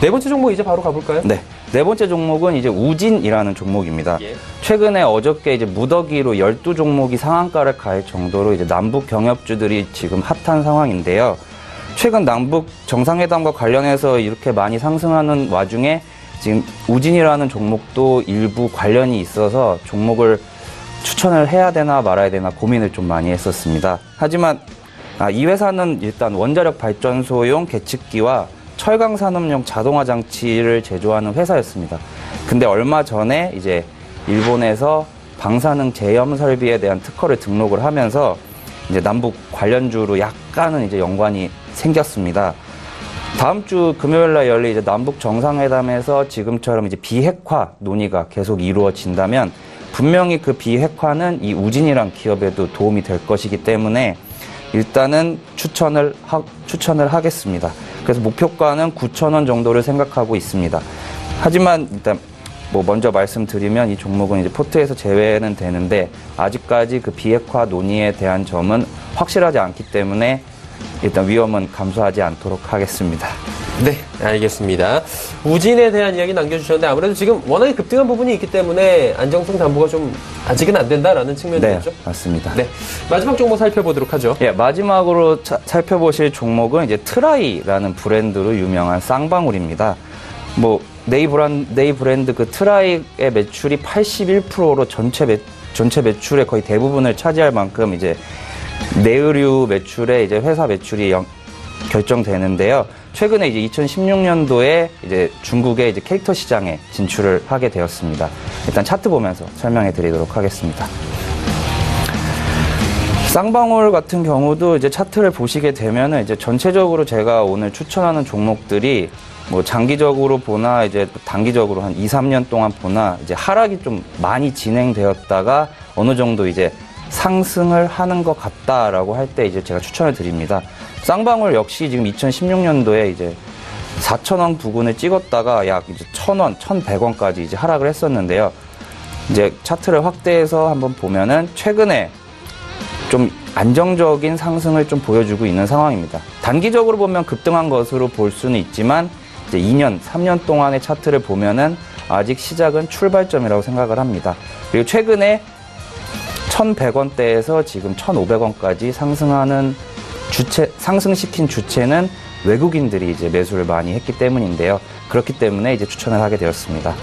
[SPEAKER 2] 네 번째 종목 이제 바로 가볼까요?
[SPEAKER 5] 네. 네 번째 종목은 이제 우진이라는 종목입니다. 최근에 어저께 이제 무더기로 12종목이 상한가를 갈 정도로 이제 남북 경협주들이 지금 핫한 상황인데요. 최근 남북 정상회담과 관련해서 이렇게 많이 상승하는 와중에 지금 우진이라는 종목도 일부 관련이 있어서 종목을 추천을 해야 되나 말아야 되나 고민을 좀 많이 했었습니다. 하지만 이 회사는 일단 원자력 발전소용 계측기와 철강 산업용 자동화 장치를 제조하는 회사였습니다. 근데 얼마 전에 이제 일본에서 방사능 제염 설비에 대한 특허를 등록을 하면서 이제 남북 관련주로 약간은 이제 연관이 생겼습니다. 다음 주 금요일 날 열릴 이제 남북 정상회담에서 지금처럼 이제 비핵화 논의가 계속 이루어진다면 분명히 그 비핵화는 이 우진이란 기업에도 도움이 될 것이기 때문에 일단은 추천을 하겠습니다. 그래서 목표가는 9,000원 정도를 생각하고 있습니다. 하지만 일단 먼저 말씀드리면 이 종목은 이제 포트에서 제외는 되는데 아직까지 그 비핵화 논의에 대한 점은 확실하지 않기 때문에 일단 위험은 감수하지 않도록 하겠습니다.
[SPEAKER 2] 네, 알겠습니다. 우진에 대한 이야기 남겨주셨는데 아무래도 지금 워낙에 급등한 부분이 있기 때문에 안정성 담보가 좀 아직은 안 된다라는 측면이죠?
[SPEAKER 5] 네, 맞습니다.
[SPEAKER 2] 네, 마지막 종목 살펴보도록 하죠.
[SPEAKER 5] 예, 마지막으로 살펴보실 종목은 이제 트라이라는 브랜드로 유명한 쌍방울입니다. 네이 브랜드 그 트라이의 매출이 81%로 전체 매출의 거의 대부분을 차지할 만큼 이제 내의류 매출에 이제 회사 매출이 결정되는데요. 최근에 이제 2016년도에 이제 중국의 이제 캐릭터 시장에 진출을 하게 되었습니다. 일단 차트 보면서 설명해 드리도록 하겠습니다. 쌍방울 같은 경우도 이제 차트를 보시게 되면은 이제 전체적으로 제가 오늘 추천하는 종목들이 장기적으로 보나 이제 단기적으로 한 2, 3년 동안 보나 이제 하락이 좀 많이 진행되었다가 어느 정도 이제 상승을 하는 것 같다라고 할 때 이제 제가 추천을 드립니다. 쌍방울 역시 지금 2016년도에 이제 4,000원 부근을 찍었다가 약 이제 1,000원, 1,100원까지 이제 하락을 했었는데요. 이제 차트를 확대해서 한번 보면은 최근에 좀 안정적인 상승을 좀 보여주고 있는 상황입니다. 단기적으로 보면 급등한 것으로 볼 수는 있지만 이제 2년, 3년 동안의 차트를 보면은 아직 시작은 출발점이라고 생각을 합니다. 그리고 최근에 1,100원대에서 지금 1,500원까지 상승시킨 주체는 외국인들이 이제 매수를 많이 했기 때문인데요. 그렇기 때문에 이제 추천을 하게 되었습니다.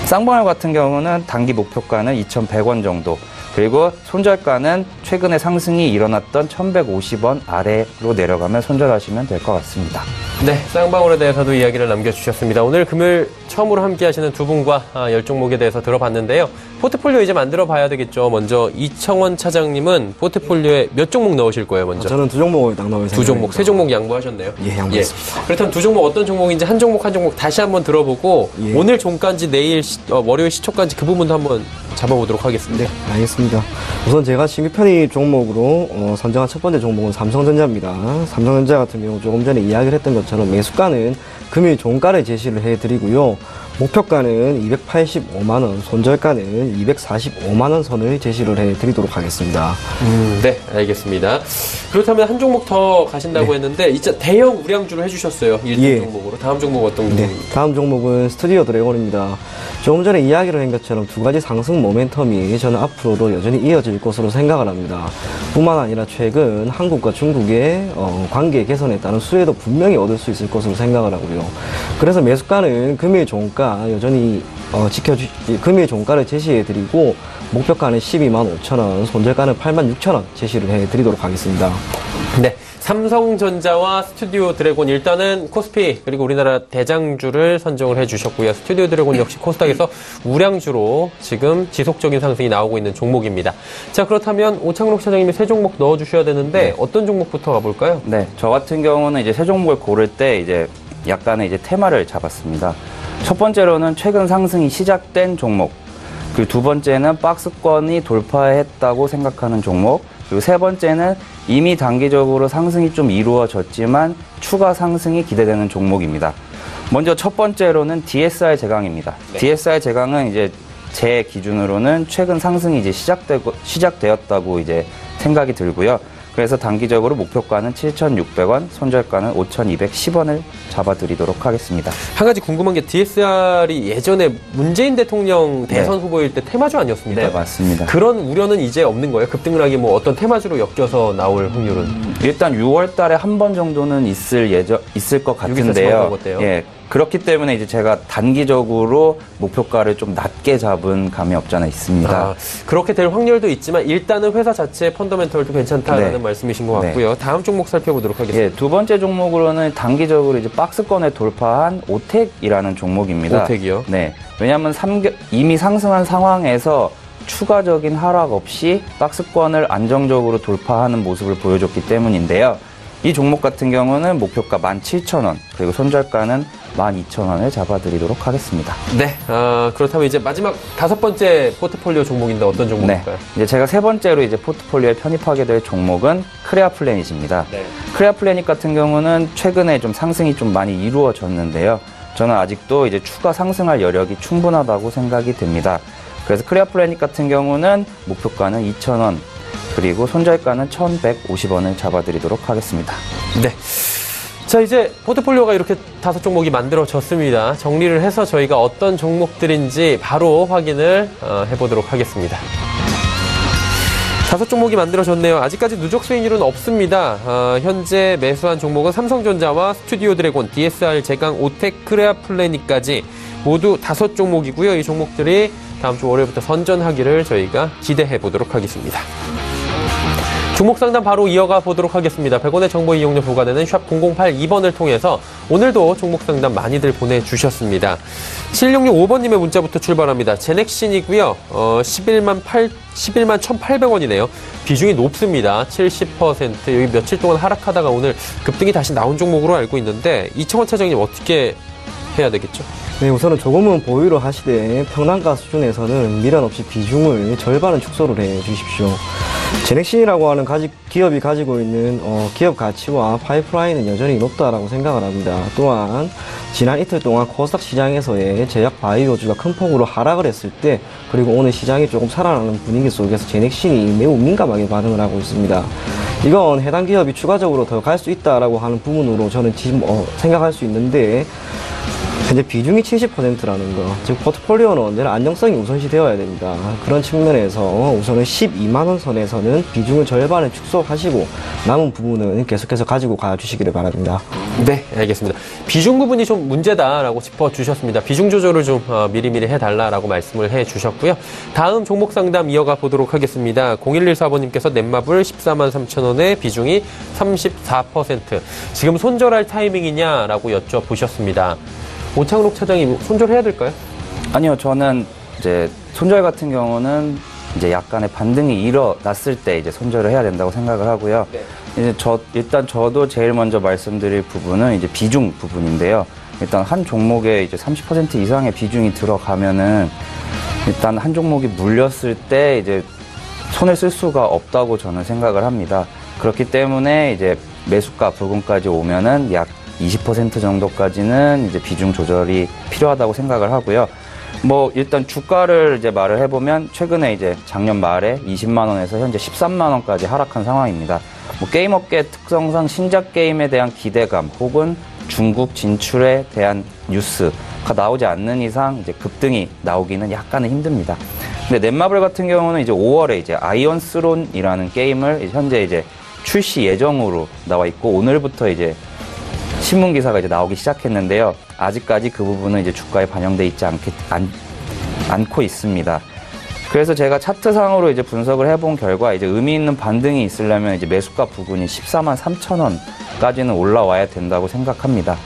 [SPEAKER 5] 쌍방울 같은 경우는 단기 목표가는 2,100원 정도, 그리고 손절가는 최근에 상승이 일어났던 1,150원 아래로 내려가면 손절하시면 될 것 같습니다.
[SPEAKER 2] 네, 쌍방울에 대해서도 이야기를 남겨주셨습니다. 오늘 금요일 처음으로 함께 하시는 두 분과 10종목에 대해서 들어봤는데요. 포트폴리오 이제 만들어 봐야 되겠죠. 먼저 이청원 차장님은 포트폴리오에 몇 종목 넣으실 거예요, 먼저?
[SPEAKER 4] 저는 두 종목을 딱 넣을 생각입니다.
[SPEAKER 2] 두 종목, 세 종목 양보하셨네요.
[SPEAKER 4] 예, 양보했습니다.
[SPEAKER 2] 그렇다면 두 종목 어떤 종목인지 한 종목 다시 한번 들어보고
[SPEAKER 4] 예.
[SPEAKER 2] 오늘 종가인지 내일 월요일 시초가인지 그 부분도 한번 잡아보도록 하겠습니다.
[SPEAKER 4] 네, 알겠습니다. 우선 제가 신규 편입 종목으로 선정한 첫 번째 종목은 삼성전자입니다. 삼성전자 같은 경우 조금 전에 이야기를 했던 것처럼 매수가는 금일 종가를 제시를 해드리고요. 목표가는 285만원, 손절가는 245만원 선을 제시를 해드리도록 하겠습니다.
[SPEAKER 2] 네, 알겠습니다. 그렇다면 한 종목 더 가신다고 했는데 이제 대형 우량주를 해주셨어요. 1등
[SPEAKER 4] 예.
[SPEAKER 2] 종목으로. 다음 종목 어떤
[SPEAKER 4] 네,
[SPEAKER 2] 종목입니까?
[SPEAKER 4] 다음 종목은 스튜디오 드래곤입니다. 조금 전에 이야기를 한 것처럼 두 가지 상승 모멘텀이 저는 앞으로도 여전히 이어질 것으로 생각을 합니다. 뿐만 아니라 최근 한국과 중국의 관계 개선에 따른 수혜도 분명히 얻을 수 있을 것으로 생각을 하고요. 그래서 매수가는 금일 종가 여전히 금일 종가를 제시해드리고 목표가는 125,000원, 손절가는 86,000원 제시를 해드리도록 하겠습니다.
[SPEAKER 2] 네. 삼성전자와 스튜디오 드래곤 일단은 코스피 그리고 우리나라 대장주를 선정을 해주셨고요. 스튜디오 드래곤 역시 코스닥에서 우량주로 지금 지속적인 상승이 나오고 있는 종목입니다. 자, 그렇다면 오창록 차장님이 세 종목 넣어주셔야 되는데
[SPEAKER 5] 네.
[SPEAKER 2] 어떤 종목부터 가볼까요?
[SPEAKER 5] 네, 저 같은 경우는 이제 세 종목을 고를 때 이제 약간의 이제 테마를 잡았습니다. 첫 번째로는 최근 상승이 시작된 종목, 그리고 두 번째는 박스권이 돌파했다고 생각하는 종목, 그리고 세 번째는 이미 단기적으로 상승이 좀 이루어졌지만 추가 상승이 기대되는 종목입니다. 먼저 첫 번째로는 DSR 제강입니다.
[SPEAKER 2] 네.
[SPEAKER 5] DSR 제강은 이제 제 기준으로는 최근 상승이 이제 시작되었다고 이제 생각이 들고요. 그래서 단기적으로 목표가는 7,600원, 손절가는 5,210원을 잡아드리도록 하겠습니다.
[SPEAKER 2] 한 가지 궁금한 게 DSR이 예전에 문재인 대통령 대선 후보일 때 테마주 아니었습니까?
[SPEAKER 5] 네, 맞습니다.
[SPEAKER 2] 그런 우려는 이제 없는 거예요? 급등락이 뭐 어떤 테마주로 엮여서 나올 확률은?
[SPEAKER 5] 일단 6월 달에 한 번 정도는 있을 것 같은데요. 예. 그렇기 때문에 이제 제가 단기적으로 목표가를 좀 낮게 잡은 감이 없지 않아 있습니다.
[SPEAKER 2] 아, 그렇게 될 확률도 있지만 일단은 회사 자체의 펀더멘털도 괜찮다는
[SPEAKER 5] 네.
[SPEAKER 2] 말씀이신 것 같고요. 네. 다음 종목 살펴보도록 하겠습니다.
[SPEAKER 5] 예, 두 번째 종목으로는 단기적으로 이제 박스권에 돌파한 오텍이라는 종목입니다.
[SPEAKER 2] 오텍이요?
[SPEAKER 5] 네. 왜냐하면 이미 상승한 상황에서 추가적인 하락 없이 박스권을 안정적으로 돌파하는 모습을 보여줬기 때문인데요. 이 종목 같은 경우는 목표가 17,000원, 그리고 손절가는 12,000원을 잡아드리도록 하겠습니다.
[SPEAKER 2] 네, 그렇다면 이제 마지막 다섯 번째 포트폴리오 종목인데 어떤 종목일까요?
[SPEAKER 5] 네, 이제 제가 세 번째로 이제 포트폴리오에 편입하게 될 종목은 크레아 플래닛입니다.
[SPEAKER 2] 네.
[SPEAKER 5] 크레아 플래닛 같은 경우는 최근에 좀 상승이 좀 많이 이루어졌는데요. 저는 아직도 이제 추가 상승할 여력이 충분하다고 생각이 됩니다. 그래서 크레아 플래닛 같은 경우는 목표가는 2,000원, 그리고 손절가는 1,150원을 잡아드리도록 하겠습니다.
[SPEAKER 2] 네. 자, 이제 포트폴리오가 이렇게 다섯 종목이 만들어졌습니다. 정리를 해서 저희가 어떤 종목들인지 바로 확인을 해보도록 하겠습니다. 다섯 종목이 만들어졌네요. 아직까지 누적 수익률은 없습니다. 현재 매수한 종목은 삼성전자와 스튜디오 드래곤, DSR 제강, 오텍, 크레아 플래닛까지 모두 다섯 종목이고요. 이 종목들이 다음 주 월요일부터 선전하기를 저희가 기대해 보도록 하겠습니다. 종목 상담 바로 이어가 보도록 하겠습니다. 100원의 정보 이용료 부과되는 샵 0082번을 통해서 오늘도 종목 상담 많이들 보내주셨습니다. 7665번님의 문자부터 출발합니다. 제넥신이고요. 11만 1,800원이네요. 비중이 높습니다. 70%. 여기 며칠 동안 하락하다가 오늘 급등이 다시 나온 종목으로 알고 있는데 이청원 차장님 어떻게 해야 되겠죠?
[SPEAKER 4] 네, 우선은 조금은 보유를 하시되 평단가 수준에서는 미련 없이 비중을 절반은 축소를 해 주십시오. 제넥신이라고 하는 기업이 가지고 있는 기업 가치와 파이프라인은 여전히 높다라고 생각을 합니다. 또한 지난 이틀 동안 코스닥 시장에서의 제약 바이오주가 큰 폭으로 하락을 했을 때, 그리고 오늘 시장이 조금 살아나는 분위기 속에서 제넥신이 매우 민감하게 반응을 하고 있습니다. 이건 해당 기업이 추가적으로 더 갈 수 있다라고 하는 부분으로 저는 지금 생각할 수 있는데, 현재 비중이 70%라는 거, 즉 포트폴리오는 언제나 안정성이 우선시 되어야 됩니다. 그런 측면에서 우선은 12만 원 선에서는 비중을 절반을 축소하시고 남은 부분은 계속해서 가지고 가주시기를 바랍니다.
[SPEAKER 2] 네, 알겠습니다. 비중 부분이 좀 문제다라고 짚어주셨습니다. 비중 조절을 좀 미리미리 해달라라고 말씀을 해주셨고요. 다음 종목 상담 이어가 보도록 하겠습니다. 0114번님께서 넷마블 14만 3천 원에 비중이 34%. 지금 손절할 타이밍이냐라고 여쭤보셨습니다. 오창록 차장님, 손절해야 될까요?
[SPEAKER 5] 아니요, 저는 이제 손절 같은 경우는 이제 약간의 반등이 일어났을 때 이제 손절을 해야 된다고 생각을 하고요.
[SPEAKER 2] 네.
[SPEAKER 5] 이제 일단 저도 제일 먼저 말씀드릴 부분은 이제 비중 부분인데요. 일단 한 종목에 이제 30% 이상의 비중이 들어가면은 일단 한 종목이 물렸을 때 이제 손을 쓸 수가 없다고 저는 생각을 합니다. 그렇기 때문에 이제 매수가 부분까지 오면은 약 20% 정도까지는 이제 비중 조절이 필요하다고 생각을 하고요. 뭐 일단 주가를 이제 말을 해보면 최근에 이제 작년 말에 20만 원에서 현재 13만 원까지 하락한 상황입니다. 뭐 게임업계 특성상 신작 게임에 대한 기대감 혹은 중국 진출에 대한 뉴스가 나오지 않는 이상 이제 급등이 나오기는 약간은 힘듭니다. 근데 넷마블 같은 경우는 이제 5월에 이제 아이언스론이라는 게임을 현재 이제 출시 예정으로 나와 있고 오늘부터 이제 신문 기사가 이제 나오기 시작했는데요. 아직까지 그 부분은 이제 주가에 반영돼 있지 않고 있습니다. 그래서 제가 차트상으로 이제 분석을 해본 결과 이제 의미 있는 반등이 있으려면 이제 매수가 부분이 14만 3천 원까지는 올라와야 된다고 생각합니다.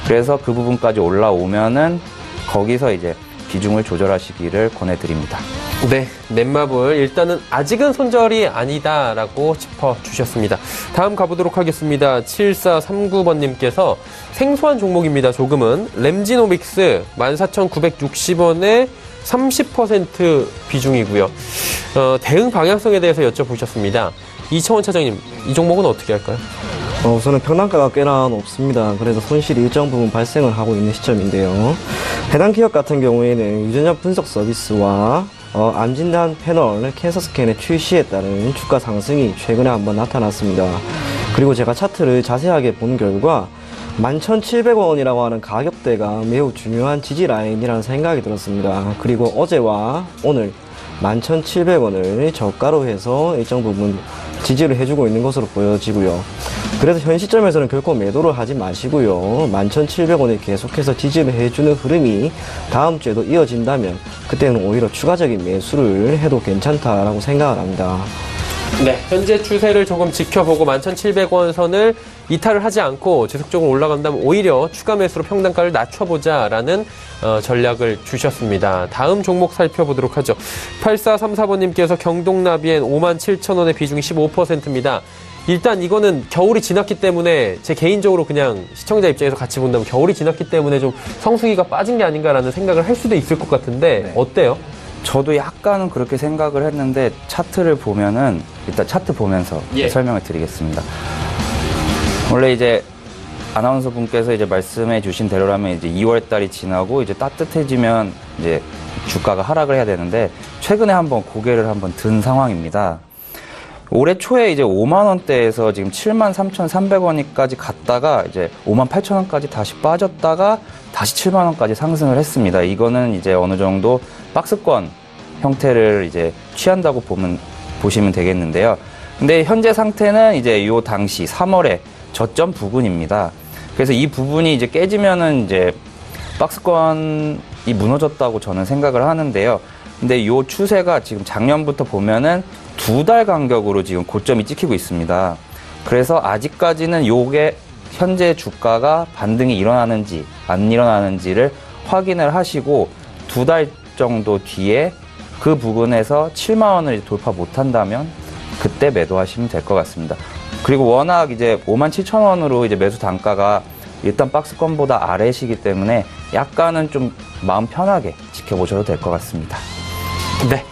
[SPEAKER 5] 그래서 그 부분까지 올라오면은 거기서 이제 비중을 조절하시기를 권해드립니다.
[SPEAKER 2] 네, 넷마블 일단은 아직은 손절이 아니다라고 짚어주셨습니다. 다음 가보도록 하겠습니다. 7439번님께서 생소한 종목입니다. 조금은 램지노믹스 14,960원에 30% 비중이고요. 대응 방향성에 대해서 여쭤보셨습니다. 이청원 차장님, 이 종목은 어떻게 할까요?
[SPEAKER 4] 우선은 평단가가 꽤나 높습니다. 그래서 손실이 일정 부분 발생을 하고 있는 시점인데요. 해당 기업 같은 경우에는 유전자 분석 서비스와 암 진단 패널 캔서 스캔의 출시에 따른 주가 상승이 최근에 한번 나타났습니다. 그리고 제가 차트를 자세하게 본 결과 11,700원이라고 하는 가격대가 매우 중요한 지지 라인이라는 생각이 들었습니다. 그리고 어제와 오늘 11,700원을 저가로 해서 일정 부분 지지를 해주고 있는 것으로 보여지고요. 그래서 현 시점에서는 결코 매도를 하지 마시고요. 11,700원에 계속해서 지지를 해주는 흐름이 다음 주에도 이어진다면 그때는 오히려 추가적인 매수를 해도 괜찮다라고 생각을 합니다.
[SPEAKER 2] 네, 현재 추세를 조금 지켜보고 11,700원 선을 이탈을 하지 않고 지속적으로 올라간다면 오히려 추가 매수로 평단가를 낮춰보자라는 전략을 주셨습니다. 다음 종목 살펴보도록 하죠. 8434번님께서 경동나비엔 57,000원의 비중이 15%입니다. 일단 이거는 겨울이 지났기 때문에 제 개인적으로 그냥 시청자 입장에서 같이 본다면 겨울이 지났기 때문에 좀 성수기가 빠진 게 아닌가라는 생각을 할 수도 있을 것 같은데 네. 어때요?
[SPEAKER 5] 저도 약간은 그렇게 생각을 했는데 차트를 보면은 일단 차트 보면서 설명을 드리겠습니다. 원래 이제 아나운서 분께서 이제 말씀해 주신 대로라면 이제 2월 달이 지나고 이제 따뜻해지면 이제 주가가 하락을 해야 되는데 최근에 한번 고개를 한번 든 상황입니다. 올해 초에 이제 5만 원대에서 지금 7만 3,300원까지 갔다가 이제 5만 8천 원까지 다시 빠졌다가 다시 7만 원까지 상승을 했습니다. 이거는 이제 어느 정도 박스권 형태를 이제 취한다고 보시면 되겠는데요. 근데 현재 상태는 이제 요 당시 3월에 저점 부근입니다. 그래서 이 부분이 이제 깨지면은 이제 박스권이 무너졌다고 저는 생각을 하는데요. 근데 요 추세가 지금 작년부터 보면은 2달 간격으로 지금 고점이 찍히고 있습니다. 그래서 아직까지는 요게 현재 주가가 반등이 일어나는지 안 일어나는지를 확인을 하시고 2달 정도 뒤에 그 부분에서 7만 원을 돌파 못한다면 그때 매도하시면 될 것 같습니다. 그리고 워낙 이제 57,000원으로 이제 매수 단가가 일단 박스권보다 아래시기 때문에 약간은 좀 마음 편하게 지켜보셔도 될 것 같습니다.
[SPEAKER 2] 네.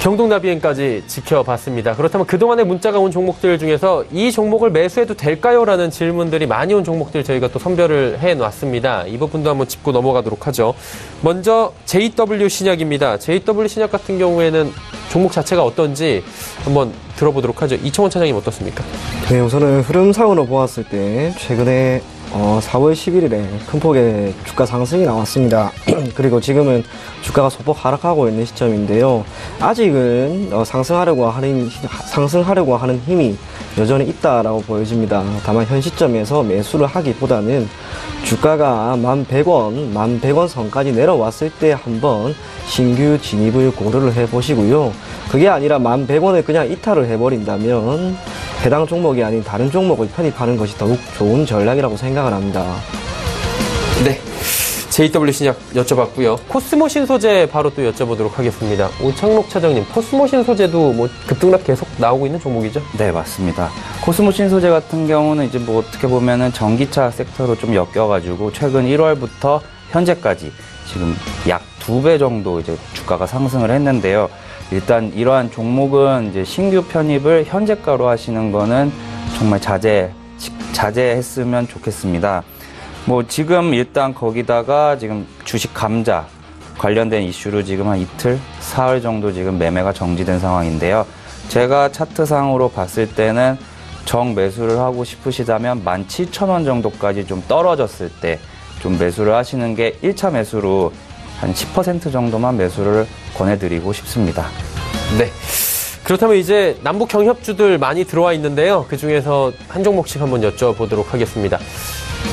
[SPEAKER 2] 경동나비엔까지 지켜봤습니다. 그렇다면 그동안에 문자가 온 종목들 중에서 이 종목을 매수해도 될까요? 라는 질문들이 많이 온 종목들 저희가 또 선별을 해놨습니다. 이 부분도 한번 짚고 넘어가도록 하죠. 먼저 JW 신약입니다. JW 신약 같은 경우에는 종목 자체가 어떤지 한번 들어보도록 하죠. 이청원 차장님 어떻습니까?
[SPEAKER 4] 네, 우선은 흐름상으로 보았을 때 최근에 4월 11일에 큰 폭의 주가 상승이 나왔습니다. 그리고 지금은 주가가 소폭 하락하고 있는 시점인데요. 아직은 상승하려고 하는 힘이 여전히 있다라고 보여집니다. 다만 현 시점에서 매수를 하기보다는 주가가 11,100원 선까지 내려왔을 때 한번 신규 진입을 고려를 해보시고요. 그게 아니라 11,100원을 그냥 이탈을 해버린다면 해당 종목이 아닌 다른 종목을 편입하는 것이 더욱 좋은 전략이라고 생각을 합니다.
[SPEAKER 2] 네. JW 신약 여쭤봤고요. 코스모 신소재 바로 또 여쭤보도록 하겠습니다. 오창록 차장님, 코스모 신소재도 뭐 급등락 계속 나오고 있는 종목이죠?
[SPEAKER 5] 네, 맞습니다. 코스모 신소재 같은 경우는 이제 뭐 어떻게 보면은 전기차 섹터로 좀 엮여가지고 최근 1월부터 현재까지 지금 약 2배 정도 이제 주가가 상승을 했는데요. 일단 이러한 종목은 이제 신규 편입을 현재가로 하시는 거는 정말 자제했으면 좋겠습니다. 뭐 지금 일단 거기다가 지금 주식 감자 관련된 이슈로 지금 한 이틀, 사흘 정도 지금 매매가 정지된 상황인데요. 제가 차트상으로 봤을 때는 정매수를 하고 싶으시다면 17,000원 정도까지 좀 떨어졌을 때 좀 매수를 하시는 게 1차 매수로 한 10% 정도만 매수를 권해드리고 싶습니다.
[SPEAKER 2] 네. 그렇다면 이제 남북 경협주들 많이 들어와 있는데요. 그 중에서 한 종목씩 한번 여쭤보도록 하겠습니다.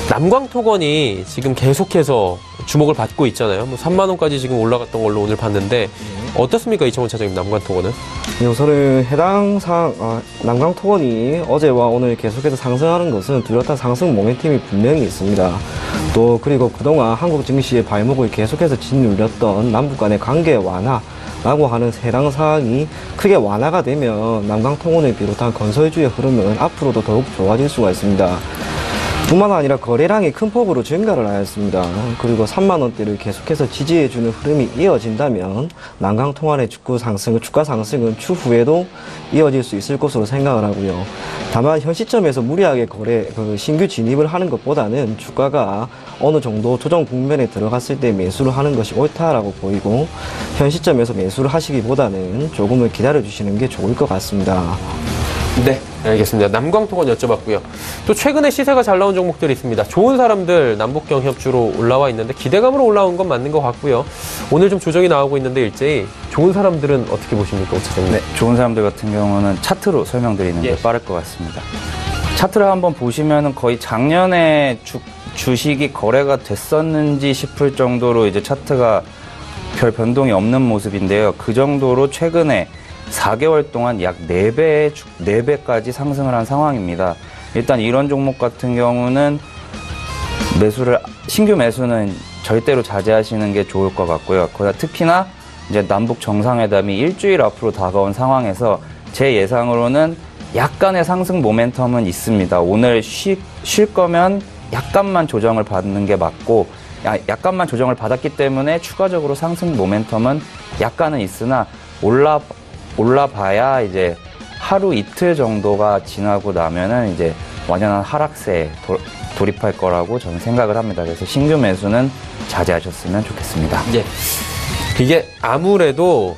[SPEAKER 2] 남광토건이 지금 계속해서 주목을 받고 있잖아요. 뭐 3만 원까지 지금 올라갔던 걸로 오늘 봤는데 어떻습니까, 이청훈 차장님, 남광토건은?
[SPEAKER 4] 네, 우선은 해당 남광토건이 어제와 오늘 계속해서 상승하는 것은 뚜렷한 상승 모멘텀이 분명히 있습니다. 또 그리고 그동안 한국 증시의 발목을 계속해서 짓눌렸던 남북 간의 관계 완화라고 하는 해당 사항이 크게 완화가 되면 남광토건을 비롯한 건설주의 흐름은 앞으로도 더욱 좋아질 수가 있습니다. 뿐만 아니라 거래량이 큰 폭으로 증가를 하였습니다. 그리고 3만원대를 계속해서 지지해주는 흐름이 이어진다면 남광통화의 주가 상승은 추후에도 이어질 수 있을 것으로 생각을 하고요. 다만 현 시점에서 무리하게 신규 진입을 하는 것보다는 주가가 어느 정도 조정 국면에 들어갔을 때 매수를 하는 것이 옳다라고 보이고, 현 시점에서 매수를 하시기보다는 조금을 기다려주시는 게 좋을 것 같습니다.
[SPEAKER 2] 네, 알겠습니다. 남광토건 여쭤봤고요. 또 최근에 시세가 잘 나온 종목들이 있습니다. 좋은 사람들 남북경협주로 올라와 있는데 기대감으로 올라온 건 맞는 것 같고요. 오늘 좀 조정이 나오고 있는데 일제히 좋은 사람들은 어떻게 보십니까, 오 차장님?
[SPEAKER 5] 네, 좋은 사람들 같은 경우는 차트로 설명드리는 게 빠를 것 같습니다. 차트를 한번 보시면은 거의 작년에 주식이 거래가 됐었는지 싶을 정도로 이제 차트가 별 변동이 없는 모습인데요. 그 정도로 최근에 4개월 동안 약 4배까지 상승을 한 상황입니다. 일단 이런 종목 같은 경우는 신규 매수는 절대로 자제하시는 게 좋을 것 같고요. 특히나 이제 남북 정상회담이 일주일 앞으로 다가온 상황에서 제 예상으로는 약간의 상승 모멘텀은 있습니다. 오늘 쉴 거면 약간만 조정을 받는 게 맞고, 약간만 조정을 받았기 때문에 추가적으로 상승 모멘텀은 약간은 있으나 올라봐야 이제 하루 이틀 정도가 지나고 나면은 이제 완연한 하락세에 돌입할 거라고 저는 생각을 합니다. 그래서 신규 매수는 자제하셨으면 좋겠습니다.
[SPEAKER 2] 예. 이게 아무래도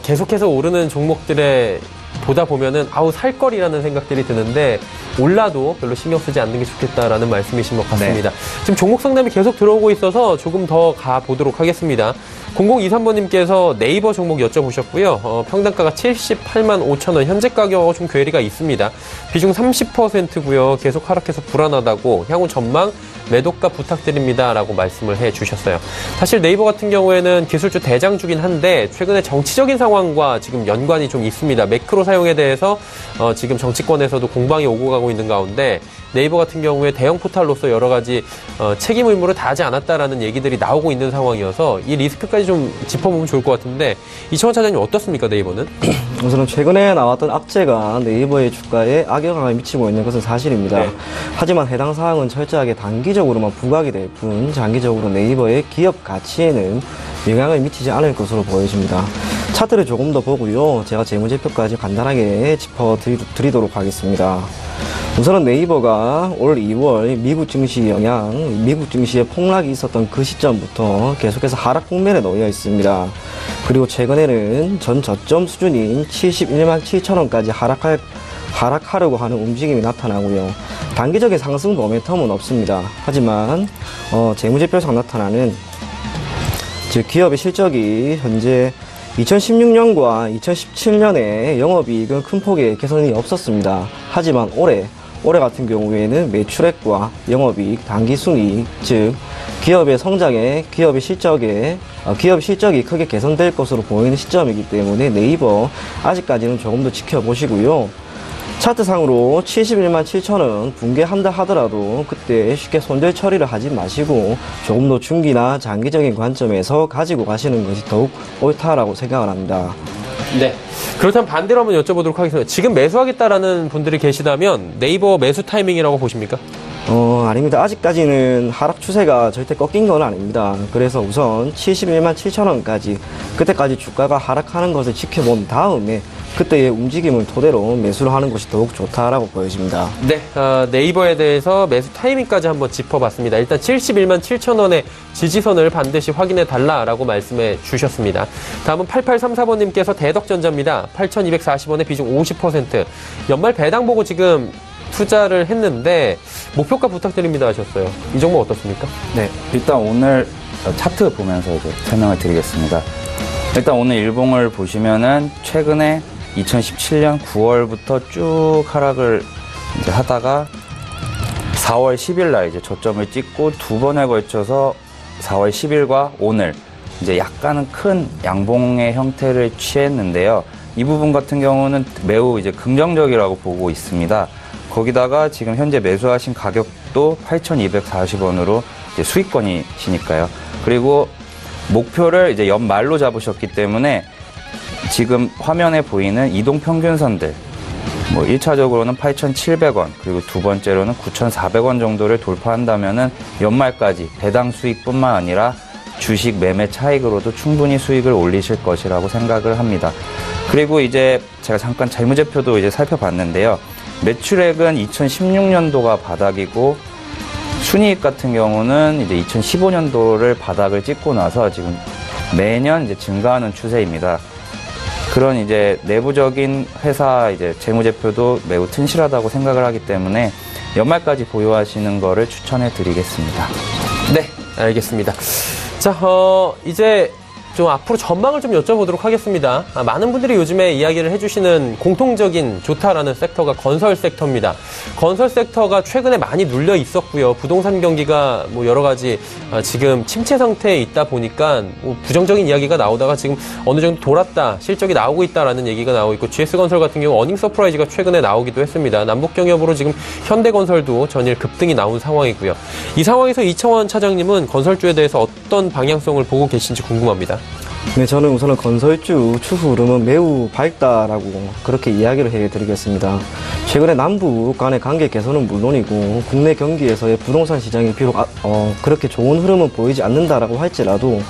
[SPEAKER 2] 계속해서 오르는 종목들에 보다 보면은 살 거리라는 생각들이 드는데 올라도 별로 신경 쓰지 않는 게 좋겠다라는 말씀이신 것 같습니다. 네. 지금 종목 상담이 계속 들어오고 있어서 조금 더 가보도록 하겠습니다. 0023번님께서 네이버 종목 여쭤보셨고요. 평단가가 78만 5천 원, 현재 가격하고 좀 괴리가 있습니다. 비중 30%고요. 계속 하락해서 불안하다고 향후 전망 매도가 부탁드립니다 라고 말씀을 해주셨어요. 사실 네이버 같은 경우에는 기술주 대장주긴 한데 최근에 정치적인 상황과 지금 연관이 좀 있습니다. 매크로 사용에 대해서 지금 정치권에서도 공방이 오고 가고 있는 가운데 네이버 같은 경우에 대형 포탈로서 여러 가지 책임 의무를 다하지 않았다라는 얘기들이 나오고 있는 상황이어서 이 리스크까지 좀 짚어보면 좋을 것 같은데, 이청훈 차장님 어떻습니까, 네이버는?
[SPEAKER 4] 우선은 최근에 나왔던 악재가 네이버의 주가에 악영향을 미치고 있는 것은 사실입니다. 네. 하지만 해당 사항은 철저하게 단기적으로만 부각이 될 뿐 장기적으로 네이버의 기업 가치에는 영향을 미치지 않을 것으로 보여집니다. 차트를 조금 더 보고요. 제가 재무제표까지 간단하게 짚어드리도록 하겠습니다. 우선은 네이버가 올 2월 미국 증시의 폭락이 있었던 그 시점부터 계속해서 하락 국면에 놓여 있습니다. 그리고 최근에는 전 저점 수준인 71만 7천 원까지 하락하려고 하는 움직임이 나타나고요. 단기적인 상승 모멘텀은 없습니다. 하지만 재무제표상 나타나는 즉 기업의 실적이 현재 2016년과 2017년에 영업이익은 큰 폭의 개선이 없었습니다. 하지만 올해 같은 경우에는 매출액과 영업이익, 당기순이익, 즉 기업의 성장에, 기업의 실적이 크게 개선될 것으로 보이는 시점이기 때문에 네이버 아직까지는 조금 더 지켜보시고요. 차트상으로 71만 7천원 붕괴한다 하더라도 그때 쉽게 손절 처리를 하지 마시고 조금 더 중기나 장기적인 관점에서 가지고 가시는 것이 더욱 옳다라고 생각을 합니다.
[SPEAKER 2] 네. 그렇다면 반대로 한번 여쭤보도록 하겠습니다. 지금 매수하겠다라는 분들이 계시다면 네이버 매수 타이밍이라고 보십니까?
[SPEAKER 4] 아닙니다. 아직까지는 하락 추세가 절대 꺾인 건 아닙니다. 그래서 우선 71만 7천원까지 그때까지 주가가 하락하는 것을 지켜본 다음에 그때의 움직임을 토대로 매수를 하는 것이 더욱 좋다라고 보여집니다.
[SPEAKER 2] 네, 네이버에 대해서 매수 타이밍까지 한번 짚어봤습니다. 일단 71만 7천원의 지지선을 반드시 확인해 달라라고 말씀해 주셨습니다. 다음은 8834번님께서 대덕전자입니다. 8,240원의 비중 50%. 연말 배당 보고 지금 투자를 했는데 목표가 부탁드립니다 하셨어요. 이 종목 어떻습니까?
[SPEAKER 5] 네, 일단 오늘 차트 보면서 이제 설명을 드리겠습니다. 일단 오늘 일봉을 보시면은 최근에 2017년 9월부터 쭉 하락을 이제 하다가 4월 10일 날 이제 저점을 찍고 두 번에 걸쳐서 4월 10일과 오늘 이제 약간은 큰 양봉의 형태를 취했는데요. 이 부분 같은 경우는 매우 이제 긍정적이라고 보고 있습니다. 거기다가 지금 현재 매수하신 가격도 8,240원으로 이제 수익권이시니까요. 그리고 목표를 이제 연말로 잡으셨기 때문에 지금 화면에 보이는 이동평균선들, 뭐 1차적으로는 8,700원, 그리고 두 번째로는 9,400원 정도를 돌파한다면은 연말까지 배당 수익뿐만 아니라 주식 매매 차익으로도 충분히 수익을 올리실 것이라고 생각을 합니다. 그리고 이제 제가 잠깐 재무제표도 이제 살펴봤는데요. 매출액은 2016년도가 바닥이고 순이익 같은 경우는 이제 2015년도를 바닥을 찍고 나서 지금 매년 이제 증가하는 추세입니다. 그런 이제 내부적인 회사 이제 재무제표도 매우 튼실하다고 생각을 하기 때문에 연말까지 보유하시는 거를 추천해 드리겠습니다.
[SPEAKER 2] 네, 알겠습니다. 자, 이제 좀 앞으로 전망을 좀 여쭤보도록 하겠습니다. 많은 분들이 요즘에 이야기를 해주시는 공통적인 좋다라는 섹터가 건설 섹터입니다. 건설 섹터가 최근에 많이 눌려 있었고요. 부동산 경기가 뭐 여러 가지 지금 침체 상태에 있다 보니까 뭐 부정적인 이야기가 나오다가 지금 어느 정도 돌았다, 실적이 나오고 있다라는 얘기가 나오고 있고 GS건설 같은 경우 어닝 서프라이즈가 최근에 나오기도 했습니다. 남북경협으로 지금 현대건설도 전일 급등이 나온 상황이고요. 이 상황에서 이청원 차장님은 건설주에 대해서 어떤 방향성을 보고 계신지 궁금합니다.
[SPEAKER 4] 네, 저는 우선은 건설주 추후 흐름은 매우 밝다라고 그렇게 이야기를 해드리겠습니다. 최근에 남북 간의 관계 개선은 물론이고 국내 경기에서의 부동산 시장이 비록 그렇게 좋은 흐름은 보이지 않는다라고 할지라도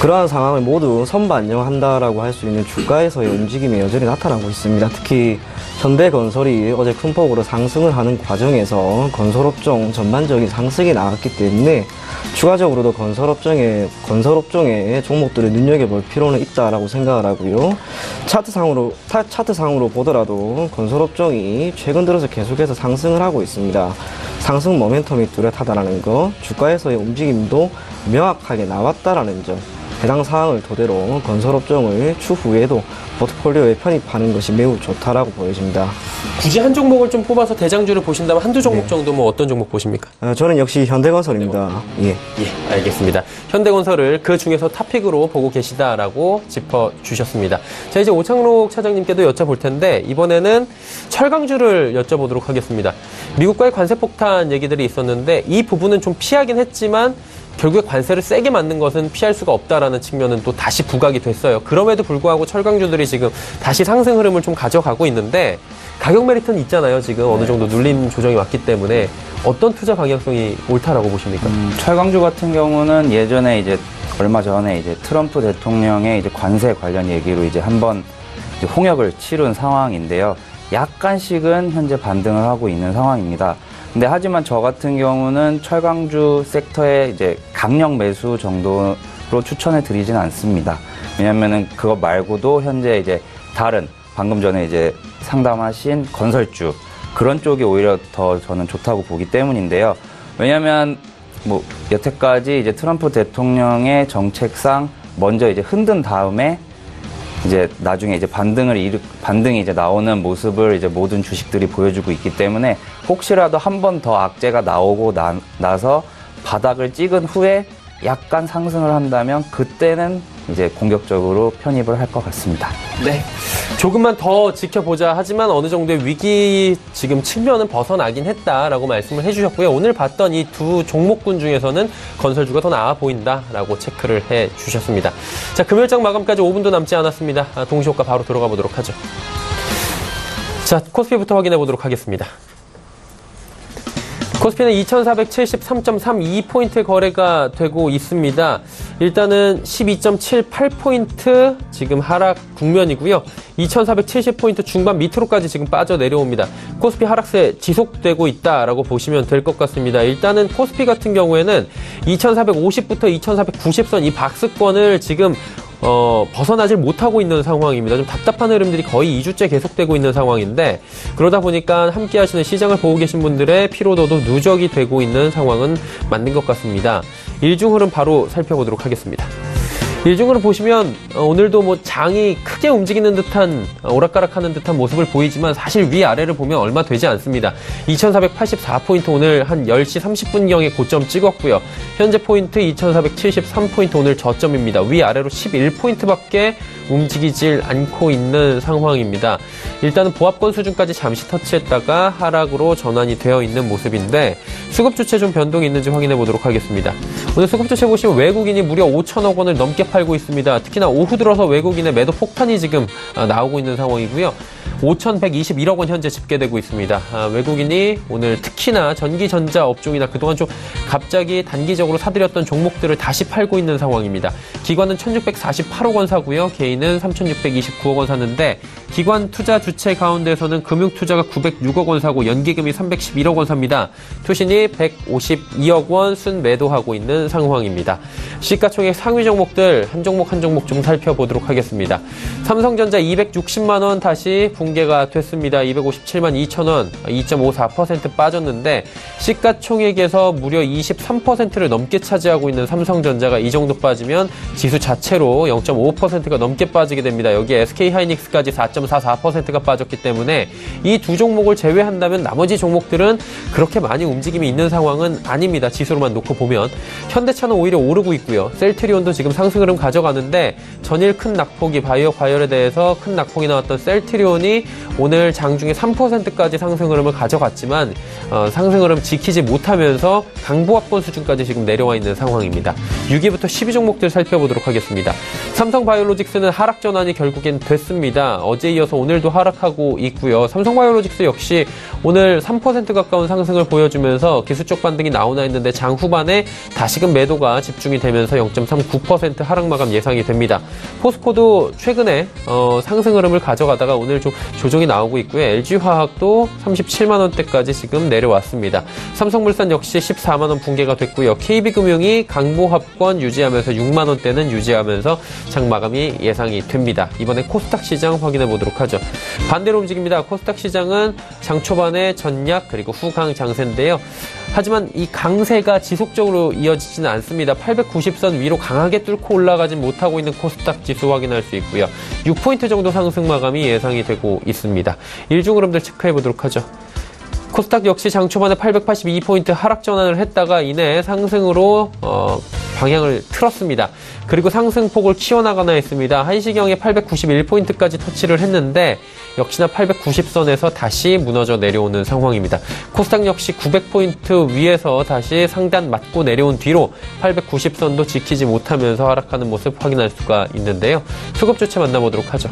[SPEAKER 4] 그러한 상황을 모두 선반영한다라고 할 수 있는 주가에서의 움직임이 여전히 나타나고 있습니다. 특히 현대건설이 어제 큰 폭으로 상승을 하는 과정에서 건설업종 전반적인 상승이 나왔기 때문에 추가적으로도 건설업종의 종목들을 눈여겨볼 필요는 있다라고 생각을 하고요. 차트상으로 보더라도 건설업종이 최근 들어서 계속해서 상승을 하고 있습니다. 상승 모멘텀이 뚜렷하다라는 것, 주가에서의 움직임도 명확하게 나왔다라는 점, 해당 사항을 토대로 건설업종을 추후에도 포트폴리오에 편입하는 것이 매우 좋다라고 보여집니다.
[SPEAKER 2] 굳이 한 종목을 좀 뽑아서 대장주를 보신다면 한두 종목 정도 뭐 어떤 종목 보십니까?
[SPEAKER 4] 저는 역시 현대건설입니다. 예,
[SPEAKER 2] 알겠습니다. 현대건설을 그 중에서 탑픽으로 보고 계시다라고 짚어주셨습니다. 자, 이제 오창록 차장님께도 여쭤볼 텐데 이번에는 철강주를 여쭤보도록 하겠습니다. 미국과의 관세 폭탄 얘기들이 있었는데 이 부분은 좀 피하긴 했지만 결국에 관세를 세게 맞는 것은 피할 수가 없다라는 측면은 또 다시 부각이 됐어요. 그럼에도 불구하고 철강주들이 지금 다시 상승 흐름을 좀 가져가고 있는데 가격 메리트는 있잖아요. 지금 어느 정도 눌림 조정이 왔기 때문에 어떤 투자 방향성이 옳다라고 보십니까?
[SPEAKER 5] 철강주 같은 경우는 예전에 이제 얼마 전에 이제 트럼프 대통령의 이제 관세 관련 얘기로 이제 한번 이제 홍역을 치룬 상황인데요. 약간씩은 현재 반등을 하고 있는 상황입니다. 근데 하지만 저 같은 경우는 철강주 섹터에 이제 강력 매수 정도로 추천해 드리진 않습니다. 왜냐면은 그거 말고도 현재 이제 다른 방금 전에 이제 상담하신 건설주 그런 쪽이 오히려 더 저는 좋다고 보기 때문인데요. 왜냐하면 뭐 여태까지 이제 트럼프 대통령의 정책상 먼저 이제 흔든 다음에 이제 나중에 이제 반등이 이제 나오는 모습을 이제 모든 주식들이 보여주고 있기 때문에 혹시라도 한 번 더 악재가 나오고 나서 바닥을 찍은 후에 약간 상승을 한다면 그때는 이제 공격적으로 편입을 할 것 같습니다.
[SPEAKER 2] 네. 조금만 더 지켜보자 하지만 어느 정도의 위기 지금 측면은 벗어나긴 했다라고 말씀을 해주셨고요. 오늘 봤던 이 두 종목군 중에서는 건설주가 더 나아 보인다라고 체크를 해주셨습니다. 자, 금요일장 마감까지 5분도 남지 않았습니다. 동시호가 바로 들어가 보도록 하죠. 자, 코스피부터 확인해 보도록 하겠습니다. 코스피는 2473.32포인트 거래가 되고 있습니다. 일단은 12.78포인트 지금 하락 국면이고요. 2470포인트 중반 밑으로까지 지금 빠져내려옵니다. 코스피 하락세 지속되고 있다라고 보시면 될 것 같습니다. 일단은 코스피 같은 경우에는 2450부터 2490선 이 박스권을 지금 벗어나질 못하고 있는 상황입니다. 좀 답답한 흐름들이 거의 2주째 계속되고 있는 상황인데 그러다 보니까 함께 하시는 시장을 보고 계신 분들의 피로도도 누적이 되고 있는 상황은 맞는 것 같습니다. 일중 흐름 바로 살펴보도록 하겠습니다. 일중 흐름 보시면 오늘도 뭐 장이 크게 움직이는 듯한 오락가락하는 듯한 모습을 보이지만 사실 위아래를 보면 얼마 되지 않습니다. 2484포인트 오늘 한 10시 30분경에 고점 찍었고요. 현재 포인트 2473포인트 오늘 저점입니다. 위아래로 11포인트밖에 움직이질 않고 있는 상황입니다. 일단은 보합권 수준까지 잠시 터치했다가 하락으로 전환이 되어 있는 모습인데 수급 주체 좀 변동이 있는지 확인해 보도록 하겠습니다. 오늘 수급 주체 보시면 외국인이 무려 5천억 원을 넘게 팔고 있습니다. 특히나 오후 들어서 외국인의 매도 폭탄이 지금 나오고 있는 상황이고요. 5,121억 원 현재 집계되고 있습니다. 외국인이 오늘 특히나 전기전자 업종이나 그동안 좀 갑자기 단기적으로 사들였던 종목들을 다시 팔고 있는 상황입니다. 기관은 1,648억 원 사고요. 개인은 3,629억 원 샀는데 기관 투자 주체 가운데서는 금융투자가 906억 원 사고 연기금이 311억 원 삽니다. 투신이 152억 원 순매도하고 있는 상황입니다. 시가총액 상위 종목들 한 종목 한 종목 좀 살펴보도록 하겠습니다. 삼성전자 260만 원 다시 붕괴가 됐습니다. 257만 2천 원, 2.54% 빠졌는데 시가총액에서 무려 23%를 넘게 차지하고 있는 삼성전자가 이 정도 빠지면 지수 자체로 0.5%가 넘게 빠지게 됩니다. 여기 SK하이닉스까지 4.44%가 빠졌기 때문에 이 두 종목을 제외한다면 나머지 종목들은 그렇게 많이 움직임이 있는 상황은 아닙니다. 지수로만 놓고 보면 현대차는 오히려 오르고 있고요. 셀트리온도 지금 상승 흐름 가져가는데 전일 큰 낙폭이 바이오 과열에 대해서 큰 낙폭이 나왔던 셀트리온이 오늘 장중에 3%까지 상승 흐름을 가져갔지만 상승 흐름 지키지 못하면서 강보합권 수준까지 지금 내려와 있는 상황입니다. 6위부터 12종목들 살펴보도록 하겠습니다. 삼성바이오로직스는 하락 전환이 결국엔 됐습니다. 어제 이어서 오늘도 하락하고 있고요. 삼성바이오로직스 역시 오늘 3% 가까운 상승을 보여주면서 기술적 반등이 나오나 했는데 장 후반에 다시금 매도가 집중이 되면서 0.39% 하락 마감 예상이 됩니다. 포스코도 최근에 상승 흐름을 가져가다가 오늘 좀 조정이 나오고 있고요. LG화학도 37만 원대까지 지금 내려왔습니다. 삼성물산 역시 14만 원 붕괴가 됐고요. KB금융이 강보합권 유지하면서 6만 원대는 유지하면서 장 마감이 예상이 됩니다. 이번에 코스닥 시장 확인해 보도록 하죠. 반대로 움직입니다. 코스닥 시장은 장 초반에 전약 그리고 후강 장세인데요. 하지만 이 강세가 지속적으로 이어지지는 않습니다. 890선 위로 강하게 뚫고 올라가진 못하고 있는 코스닥 지수 확인할 수 있고요. 6포인트 정도 상승 마감이 예상이 되고 있습니다. 일중 흐름들 체크해 보도록 하죠. 코스닥 역시 장 초반에 882포인트 하락 전환을 했다가 이내 상승으로 방향을 틀었습니다. 그리고 상승폭을 키워나가나 했습니다. 1시경에 891포인트까지 터치를 했는데 역시나 890선에서 다시 무너져 내려오는 상황입니다. 코스닥 역시 900포인트 위에서 다시 상단 맞고 내려온 뒤로 890선도 지키지 못하면서 하락하는 모습 확인할 수가 있는데요. 수급 주체 만나보도록 하죠.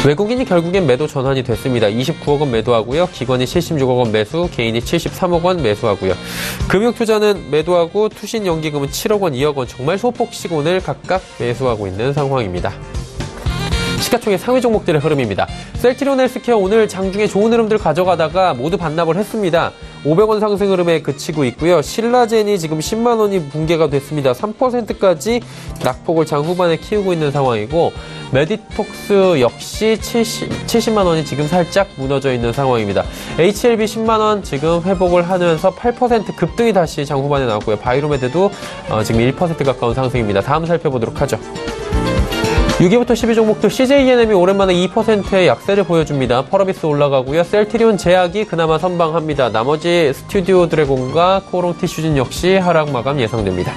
[SPEAKER 2] 외국인이 결국엔 매도 전환이 됐습니다. 29억 원 매도하고요. 기관이 76억 원 매수, 개인이 73억 원 매수하고요. 금융투자는 매도하고 투신 연기금은 7억 원, 2억 원 정말 소폭씩 오늘 각각 매수하고 있는 상황입니다. 시가총액 상위 종목들의 흐름입니다. 셀트리온 헬스케어 오늘 장중에 좋은 흐름들 가져가다가 모두 반납을 했습니다. 500원 상승 흐름에 그치고 있고요. 신라젠이 지금 10만 원이 붕괴가 됐습니다. 3%까지 낙폭을 장 후반에 키우고 있는 상황이고 메디톡스 역시 70만 원이 지금 살짝 무너져 있는 상황입니다. HLB 10만 원 지금 회복을 하면서 8% 급등이 다시 장 후반에 나왔고요. 바이로메드도 지금 1% 가까운 상승입니다. 다음 살펴보도록 하죠. 6위부터 10위 종목들 CJENM이 오랜만에 2%의 약세를 보여줍니다. 펄어비스 올라가고요. 셀트리온 제약이 그나마 선방합니다. 나머지 스튜디오 드래곤과 코오롱 티슈진 역시 하락 마감 예상됩니다.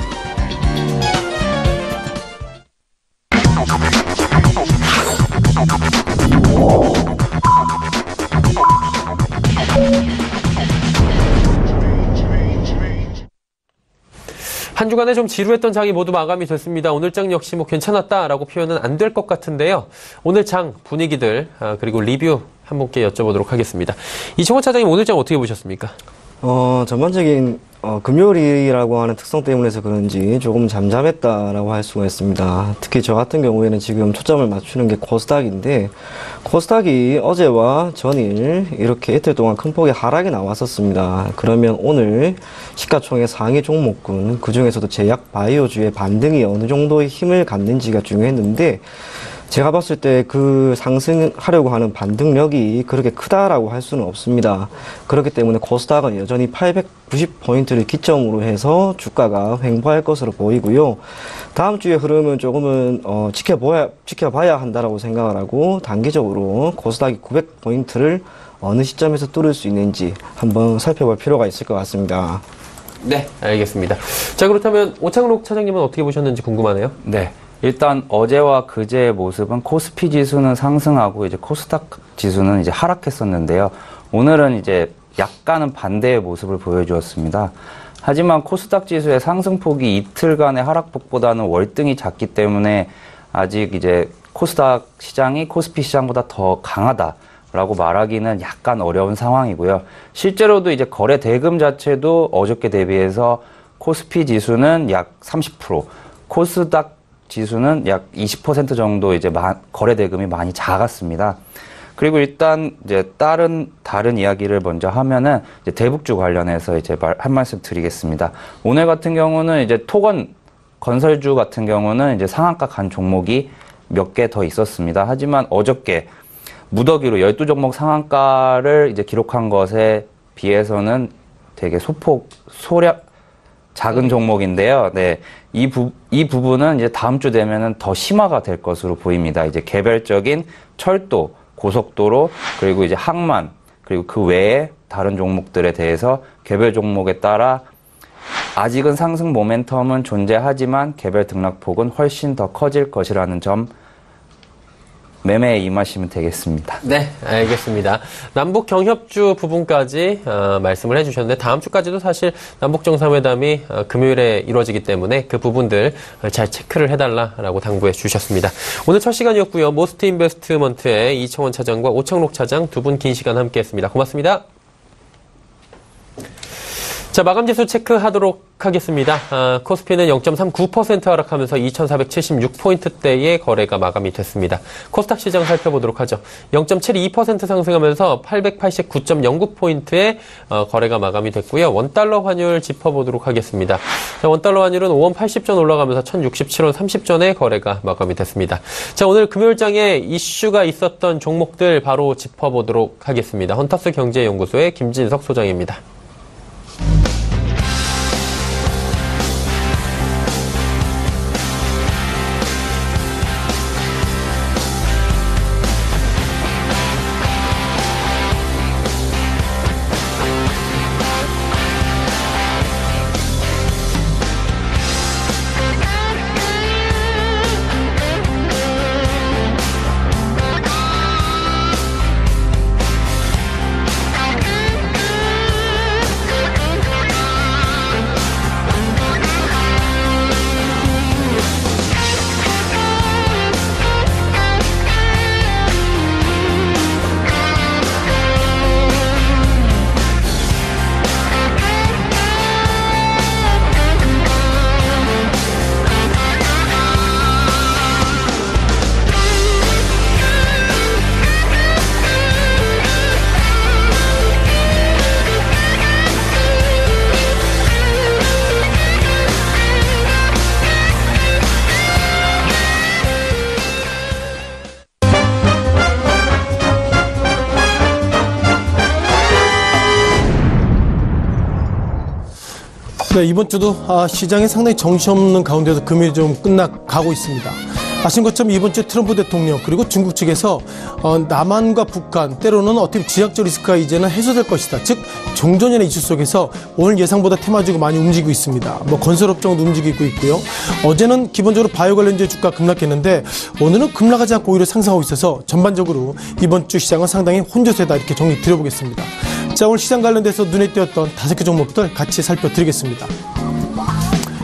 [SPEAKER 2] 한 주간에 좀 지루했던 장이 모두 마감이 됐습니다. 오늘 장 역시 뭐 괜찮았다라고 표현은 안 될 것 같은데요. 오늘 장 분위기들 그리고 리뷰 한 분께 여쭤보도록 하겠습니다. 이청호 차장님 오늘 장 어떻게 보셨습니까?
[SPEAKER 4] 전반적인 금요일이라고 하는 특성 때문에서 그런지 조금 잠잠했다라고 할 수가 있습니다. 특히 저 같은 경우에는 지금 초점을 맞추는 게 코스닥인데 코스닥이 어제와 전일 이렇게 이틀 동안 큰 폭의 하락이 나왔었습니다. 그러면 오늘 시가총액 상위 종목군 그중에서도 제약 바이오주의 반등이 어느 정도의 힘을 갖는지가 중요했는데 제가 봤을 때 그 상승하려고 하는 반등력이 그렇게 크다라고 할 수는 없습니다. 그렇기 때문에 코스닥은 여전히 890포인트를 기점으로 해서 주가가 횡보할 것으로 보이고요. 다음 주의 흐름은 조금은 지켜봐야 한다라고 생각을 하고 단기적으로 코스닥이 900포인트를 어느 시점에서 뚫을 수 있는지 한번 살펴볼 필요가 있을 것 같습니다.
[SPEAKER 2] 네, 알겠습니다. 자, 그렇다면 오창록 차장님은 어떻게 보셨는지 궁금하네요.
[SPEAKER 5] 네. 일단 어제와 그제의 모습은 코스피 지수는 상승하고 이제 코스닥 지수는 이제 하락했었는데요. 오늘은 이제 약간은 반대의 모습을 보여주었습니다. 하지만 코스닥 지수의 상승폭이 이틀간의 하락폭보다는 월등히 작기 때문에 아직 이제 코스닥 시장이 코스피 시장보다 더 강하다라고 말하기는 약간 어려운 상황이고요. 실제로도 이제 거래 대금 자체도 어저께 대비해서 코스피 지수는 약 30%, 코스닥 지수는 약 20% 정도 이제 거래 대금이 많이 작았습니다. 그리고 일단 이제 다른 이야기를 먼저 하면은 이제 대북주 관련해서 이제 한 말씀 드리겠습니다. 오늘 같은 경우는 이제 토건 건설주 같은 경우는 이제 상한가 간 종목이 몇 개 더 있었습니다. 하지만 어저께 무더기로 12종목 상한가를 이제 기록한 것에 비해서는 되게 작은 종목인데요. 네. 이 부분은 이제 다음 주 되면은 더 심화가 될 것으로 보입니다. 이제 개별적인 철도, 고속도로, 그리고 이제 항만, 그리고 그 외에 다른 종목들에 대해서 개별 종목에 따라 아직은 상승 모멘텀은 존재하지만 개별 등락폭은 훨씬 더 커질 것이라는 점 매매에 임하시면 되겠습니다.
[SPEAKER 2] 네, 알겠습니다. 남북 경협주 부분까지 말씀을 해주셨는데 다음 주까지도 사실 남북 정상회담이 금요일에 이루어지기 때문에 그 부분들 잘 체크를 해달라라고 당부해 주셨습니다. 오늘 첫 시간이었고요. 모스트 인베스트먼트의 이청원 차장과 오창록 차장 두 분 긴 시간 함께했습니다. 고맙습니다. 자, 마감지수 체크하도록 하겠습니다. 코스피는 0.39% 하락하면서 2,476포인트대의 거래가 마감이 됐습니다. 코스닥 시장 살펴보도록 하죠. 0.72% 상승하면서 889.09포인트의 거래가 마감이 됐고요. 원달러 환율 짚어보도록 하겠습니다. 자, 원달러 환율은 5원 80전 올라가면서 1,067원 30전의 거래가 마감이 됐습니다. 자, 오늘 금요일장에 이슈가 있었던 종목들 바로 짚어보도록 하겠습니다. 헌터스 경제연구소의 김진석 소장입니다.
[SPEAKER 6] 네, 이번 주도 시장이 상당히 정신없는 가운데서 금일이 좀 끝나가고 있습니다. 아신 것처럼 이번 주에 트럼프 대통령 그리고 중국 측에서 남한과 북한 때로는 어떻게 지역적 리스크가 이제는 해소될 것이다. 즉 종전이라는 이슈 속에서 오늘 예상보다 테마주가 많이 움직이고 있습니다. 뭐 건설업종도 움직이고 있고요. 어제는 기본적으로 바이오 관련주의 주가 급락했는데 오늘은 급락하지 않고 오히려 상승하고 있어서 전반적으로 이번 주 시장은 상당히 혼조세다 이렇게 정리 드려보겠습니다. 자, 오늘 시장 관련돼서 눈에 띄었던 5개 종목들 같이 살펴드리겠습니다.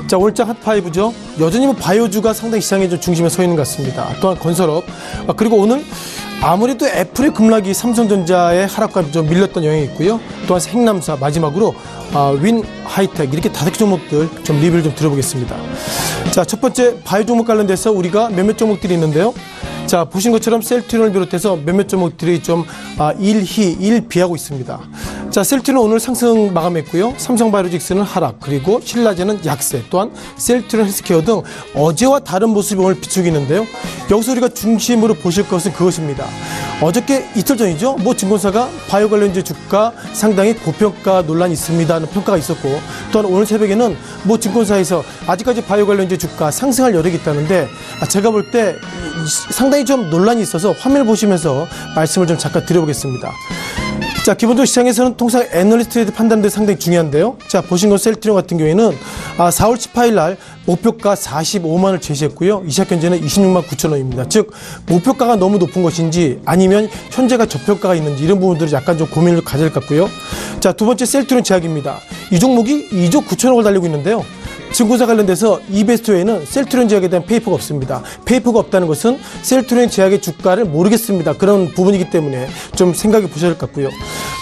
[SPEAKER 6] 자, 오늘장 핫5죠. 여전히 뭐 바이오주가 상당히 시장의 좀 중심에 서 있는 것 같습니다. 또한 건설업, 그리고 오늘 아무래도 애플의 급락이 삼성전자의 하락과 좀 밀렸던 영향이 있고요. 또한 생남사, 마지막으로 윈 하이텍, 이렇게 5개 종목들 좀 리뷰를 좀 들어보겠습니다. 자, 첫 번째 바이오 종목 관련돼서 우리가 몇몇 종목들이 있는데요. 자, 보신 것처럼 셀트리온을 비롯해서 몇몇 종목들이 좀 1희, 1비하고 있습니다. 자, 셀트리온 오늘 상승 마감했고요. 삼성바이오로직스는 하락, 그리고 신라제는 약세, 또한 셀트리온 헬스케어 등 어제와 다른 모습이 오늘 비추고 있는데요. 여기서 우리가 중심으로 보실 것은 그것입니다. 어저께 이틀 전이죠. 모 증권사가 바이오 관련주 주가 상당히 고평가 논란이 있습니다 하는 평가가 있었고, 또한 오늘 새벽에는 모 증권사에서 아직까지 바이오 관련주 주가 상승할 여력이 있다는데 제가 볼 때 상당히 좀 논란이 있어서 화면을 보시면서 말씀을 좀 잠깐 드려보겠습니다. 자, 기본적으로 시장에서는 통상 애널리스트의 판단도 상당히 중요한데요. 자, 보신 것 셀트리온 같은 경우에는 4월 18일 날 목표가 45만을 제시했고요. 이 시각 현재는 26만 9천 원입니다. 즉 목표가가 너무 높은 것인지 아니면 현재가 저평가가 있는지 이런 부분들을 약간 좀 고민을 가져야 될 것 같고요. 자, 두 번째 셀트리온 제약입니다. 이 종목이 2조 9천억을 달리고 있는데요. 증권사 관련돼서 이베스트웨이는 셀트리온 제약에 대한 페이퍼가 없습니다. 페이퍼가 없다는 것은 셀트리온 제약의 주가를 모르겠습니다. 그런 부분이기 때문에 좀 생각해 보셔야 할 것 같고요.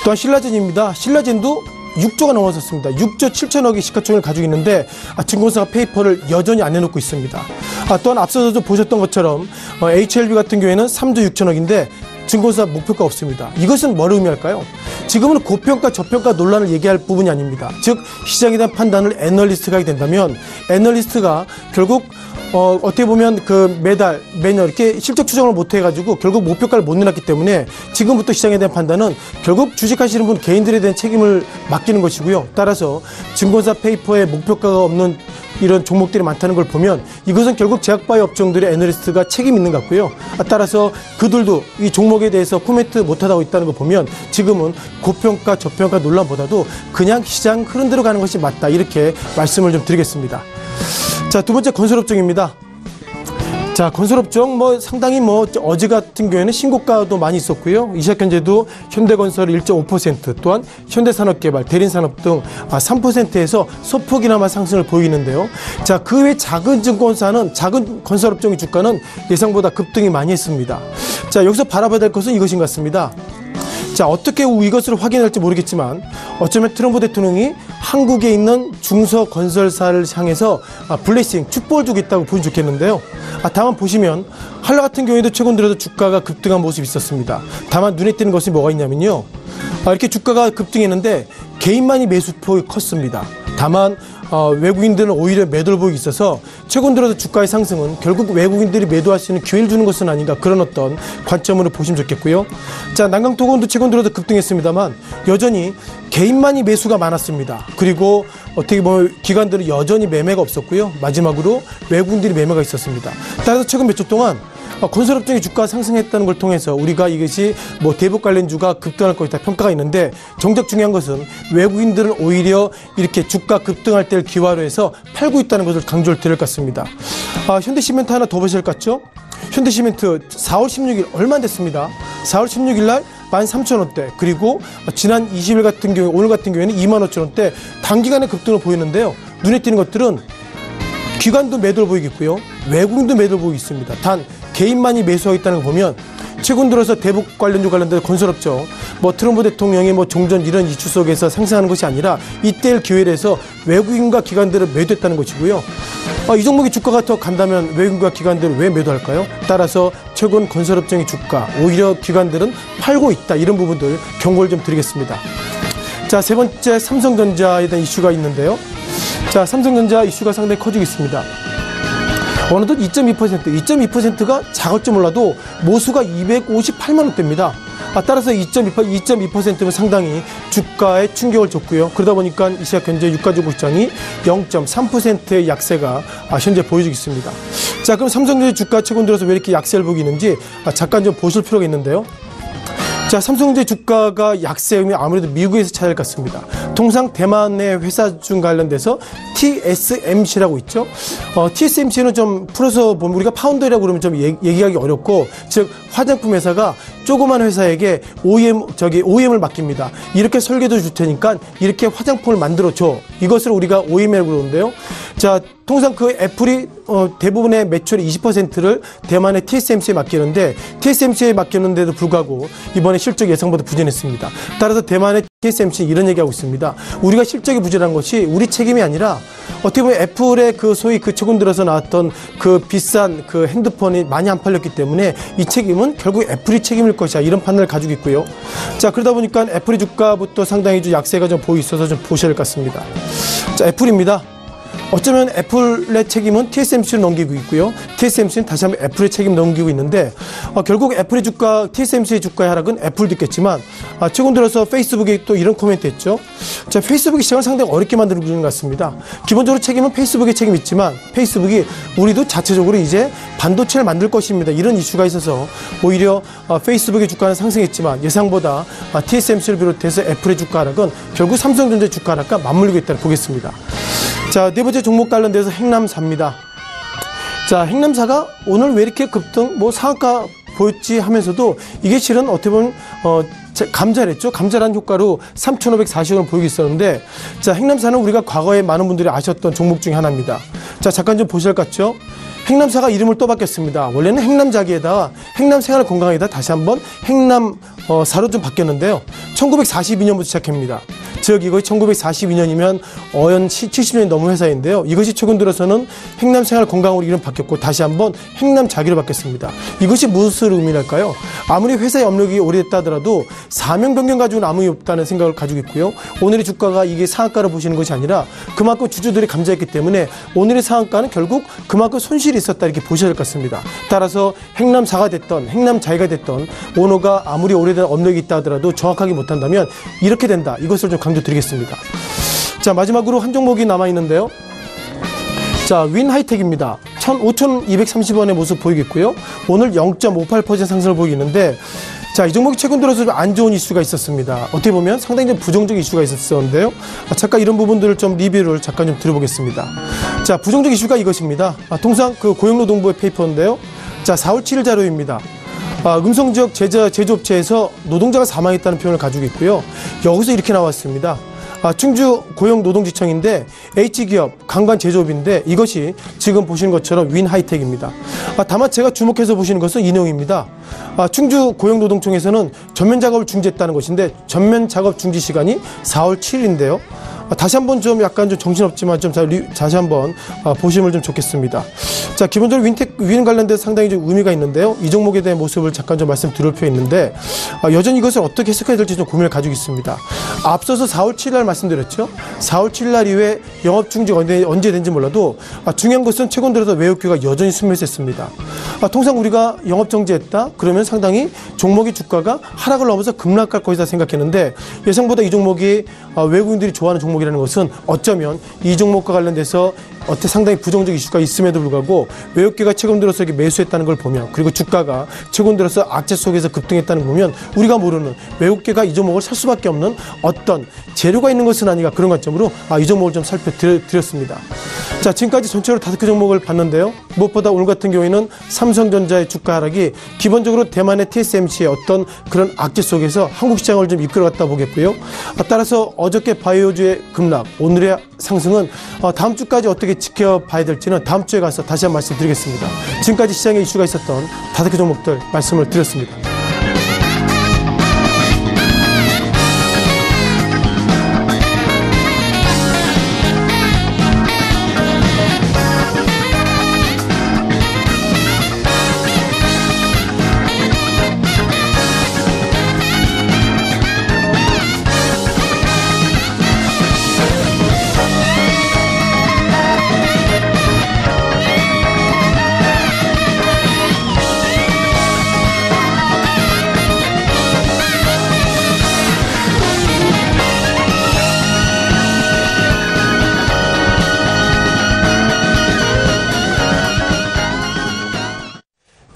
[SPEAKER 6] 또한 신라젠입니다. 신라젠도 6조가 넘어섰습니다. 6조 7천억의 시가총액을 가지고 있는데 증권사가 페이퍼를 여전히 안 내놓고 있습니다. 또한 앞서서도 보셨던 것처럼 HLB 같은 경우에는 3조 6천억인데 증권사 목표가 없습니다. 이것은 뭘 의미할까요? 지금은 고평가 저평가 논란을 얘기할 부분이 아닙니다. 즉 시장에 대한 판단을 애널리스트가 하게 된다면 애널리스트가 결국 어떻게 보면 매달 매년 이렇게 실적 추정을 못 해가지고 결국 목표가를 못 내놨기 때문에 지금부터 시장에 대한 판단은 결국 주식하시는 분 개인들에 대한 책임을 맡기는 것이고요. 따라서 증권사 페이퍼에 목표가가 없는 이런 종목들이 많다는 걸 보면 이것은 결국 제약바이오 업종들의 애널리스트가 책임 있는 것 같고요. 따라서 그들도 이 종목에 대해서 코멘트 못하고 있다는 걸 보면 지금은 고평가 저평가 논란보다도 그냥 시장 흐른 대로 가는 것이 맞다 이렇게 말씀을 좀 드리겠습니다. 자, 두 번째 건설업종입니다. 자, 건설업종 상당히 어제 같은 경우에는 신고가도 많이 있었고요. 이 시각 현재도 현대건설 1.5%, 또한 현대산업개발, 대린산업 등 3%에서 소폭이나마 상승을 보이는데요. 자, 그 외 작은 증권사는 작은 건설업종의 주가는 예상보다 급등이 많이 했습니다. 자, 여기서 바라봐야 될 것은 이것인 것 같습니다. 자, 어떻게 이것을 확인할지 모르겠지만 어쩌면 트럼프 대통령이 한국에 있는 중소건설사를 향해서 블레싱, 축복을 주고 있다고 보면 좋겠는데요. 다만 보시면 한라 같은 경우에도 최근 들어서 주가가 급등한 모습이 있었습니다. 다만 눈에 띄는 것이 뭐가 있냐면요. 이렇게 주가가 급등했는데 개인만이 매수폭이 컸습니다. 다만 외국인들은 오히려 매도를 보이고 있어서 최근 들어서 주가의 상승은 결국 외국인들이 매도할 수 있는 기회를 주는 것은 아닌가 그런 어떤 관점으로 보시면 좋겠고요. 자, 난강토건도 최근 들어서 급등했습니다만 여전히 개인만이 매수가 많았습니다. 그리고 어떻게 보면 기관들은 여전히 매매가 없었고요. 마지막으로 외국인들이 매매가 있었습니다. 따라서 최근 몇 주 동안 건설업종의 주가 상승했다는 걸 통해서 우리가 이것이 대북 관련주가 급등할 것이다 평가가 있는데 정작 중요한 것은 외국인들은 오히려 이렇게 주가 급등할 때를 기화로 해서 팔고 있다는 것을 강조를 드릴 것 같습니다. 현대시멘트 하나 더 보실 것 같죠? 현대시멘트 4월 16일 얼마 안 됐습니다. 4월 16일 날 13,000원대, 그리고 지난 20일 같은 경우 오늘 같은 경우에는 25,000원대 단기간에 급등을 보이는데요. 눈에 띄는 것들은 기관도 매도를 보이겠고요. 외국인도 매도를 보이고 있습니다. 단 개인만이 매수하고 있다는 걸 보면 최근 들어서 대북 관련주 관련된 건설업종 트럼프 대통령의 종전 이런 이슈 속에서 상승하는 것이 아니라 이때를 기회로 해서 외국인과 기관들을 매도했다는 것이고요. 이 종목의 주가가 더 간다면 외국인과 기관들을 왜 매도할까요? 따라서 최근 건설업종의 주가 오히려 기관들은 팔고 있다 이런 부분들 경고를 좀 드리겠습니다. 자, 세 번째 삼성전자에 대한 이슈가 있는데요. 자, 삼성전자 이슈가 상당히 커지고 있습니다. 어느덧 2.2%가 작을지 몰라도 모수가 258만 원대입니다. 따라서 2.2%면 상당히 주가에 충격을 줬고요. 그러다 보니까 이 시각 현재 유가주고 시장이 0.3%의 약세가 현재 보여지고 있습니다. 자, 그럼 삼성전자 주가 최근 들어서 왜 이렇게 약세를 보이는지 잠깐 좀 보실 필요가 있는데요. 자, 삼성전자 주가가 약세이면 아무래도 미국에서 차이할 것 같습니다. 통상 대만의 회사 중 관련돼서 TSMC라고 있죠. TSMC는 좀 풀어서 보면 우리가 파운더리라고 그러면 좀 얘기하기 어렵고, 즉 화장품 회사가 조그만 회사에게 OEM을 맡깁니다. 이렇게 설계도 줄 테니까 이렇게 화장품을 만들어 줘. 이것을 우리가 OEM이라고 그러는데요. 자, 통상 그 애플이 대부분의 매출의 20%를 대만의 TSMC에 맡기는데, TSMC에 맡겼는데도 불구하고 이번에 실적 예상보다 부진했습니다. 따라서 대만의 TSMC는 이런 얘기하고 있습니다. 우리가 실적이 부진한 것이 우리 책임이 아니라 어떻게 보면 애플의 그 소위 그 최근 들어서 나왔던 그 비싼 그 핸드폰이 많이 안 팔렸기 때문에 이 책임은 결국 애플이 책임일 것이야, 이런 판단을 가지고 있고요. 자, 그러다 보니까 애플의 주가부터 상당히 좀 약세가 좀 보이 있어서 좀 보셔야 될 것 같습니다. 자, 애플입니다. 어쩌면 애플의 책임은 TSMC로 넘기고 있고요. TSMC는 다시 한번 애플의 책임 넘기고 있는데, 결국 애플의 주가, TSMC의 주가의 하락은 애플도 있겠지만, 최근 들어서 페이스북에 또 이런 코멘트 했죠. 자, 페이스북이 시장을 상당히 어렵게 만들고 있는 것 같습니다. 기본적으로 책임은 페이스북의 책임이 있지만, 페이스북이 우리도 자체적으로 이제 반도체를 만들 것입니다, 이런 이슈가 있어서 오히려 페이스북의 주가는 상승했지만 예상보다 TSMC를 비롯해서 애플의 주가 하락은 결국 삼성전자의 주가 하락과 맞물리고 있다고 보겠습니다. 자, 네 번째 종목 관련돼서 행남사입니다. 자, 행남사가 오늘 왜 이렇게 급등, 상한가 보였지 하면서도 이게 실은 어떻게 보면, 감자랬죠. 감자라는 효과로 3,540원을 보이고 있었는데, 자, 행남사는 우리가 과거에 많은 분들이 아셨던 종목 중에 하나입니다. 자, 잠깐 좀 보실 것 같죠? 행남사가 이름을 또 바뀌었습니다. 원래는 행남자기에다가 행남생활건강에다 다시 한번 행남사로 좀 바뀌었는데요. 1942년부터 시작합니다. 즉 이것이 1942년이면 어연 70년이 넘은 회사인데요. 이것이 최근 들어서는 행남생활건강으로 이름 바뀌었고 다시 한번 행남자기로 바뀌었습니다. 이것이 무슨 의미랄까요? 아무리 회사의 업력이 오래됐다 하더라도 사명 변경 가지고는 아무 의미 없다는 생각을 가지고 있고요. 오늘의 주가가 이게 상한가를 보시는 것이 아니라 그만큼 주주들이 감자했기 때문에 오늘의 상한가는 결국 그만큼 손실이 있었다, 이렇게 보셔야 될 것 같습니다. 따라서 행남사가 됐던 행남자기가 됐던 오너가 아무리 오래된 업력이 있다 하더라도 정확하게 못한다면 이렇게 된다, 이것을 좀 강조드리겠습니다. 자, 마지막으로 한 종목이 남아있는데요. 자, 윈하이텍입니다. 5,230원의 모습 보이겠고요. 오늘 0.58% 상승을 보이는데, 자, 이 종목이 최근 들어서 좀 안 좋은 이슈가 있었습니다. 어떻게 보면 상당히 좀 부정적 이슈가 있었는데요. 잠깐 이런 부분들을 좀 리뷰를 잠깐 좀 드려보겠습니다. 자, 부정적 이슈가 이것입니다. 통상 그 고용노동부의 페이퍼인데요. 자, 4월 7일 자료입니다. 음성지역 제조업체에서 노동자가 사망했다는 표현을 가지고 있고요. 여기서 이렇게 나왔습니다. 충주 고용노동지청인데 H기업 강관제조업인데 이것이 지금 보시는 것처럼 윈하이텍입니다. 다만 제가 주목해서 보시는 것은 이 내용입니다. 충주 고용노동청에서는 전면작업을 중지했다는 것인데 전면작업 중지 시간이 4월 7일인데요. 다시 한번 좀 약간 좀 정신없지만 좀 다시 한번 보시면 좀 좋겠습니다. 자, 기본적으로 윈 관련돼서 상당히 좀 의미가 있는데요. 이 종목에 대한 모습을 잠깐 좀 말씀드릴 필요 있는데, 여전히 이것을 어떻게 해석해야 될지 좀 고민을 가지고 있습니다. 앞서서 4월 7일 날 말씀드렸죠. 4월 7일 날 이후에 영업 중지가 언제 된지 몰라도 중요한 것은 최근 들어서 외국계가 여전히 순매수했습니다. 통상 우리가 영업 정지했다 그러면 상당히 종목의 주가가 하락을 넘어서 급락할 것이다 생각했는데, 예상보다 이 종목이 외국인들이 좋아하는 종목이라는 것은 어쩌면 이 종목과 관련돼서 어떻게 상당히 부정적 이슈가 있음에도 불구하고 외국계가 최근 들어서 매수했다는 걸 보면, 그리고 주가가 최근 들어서 악재 속에서 급등했다는 걸 보면 우리가 모르는 외국계가 이 종목을 살 수밖에 없는 어떤 재료가 있는 것은 아닌가, 그런 관점으로 이 종목을 좀 살펴드렸습니다. 자, 지금까지 전체로 5개 종목을 봤는데요. 무엇보다 오늘 같은 경우에는 삼성전자의 주가 하락이 기본적으로 대만의 TSMC의 어떤 그런 악재 속에서 한국 시장을 좀 이끌어갔다 보겠고요. 따라서 어저께 바이오주의 급락, 오늘의 상승은 다음 주까지 어떻게 지켜봐야 될지는 다음 주에 가서 다시 한번 말씀드리겠습니다. 지금까지 시장에 이슈가 있었던 5개 종목들 말씀을 드렸습니다.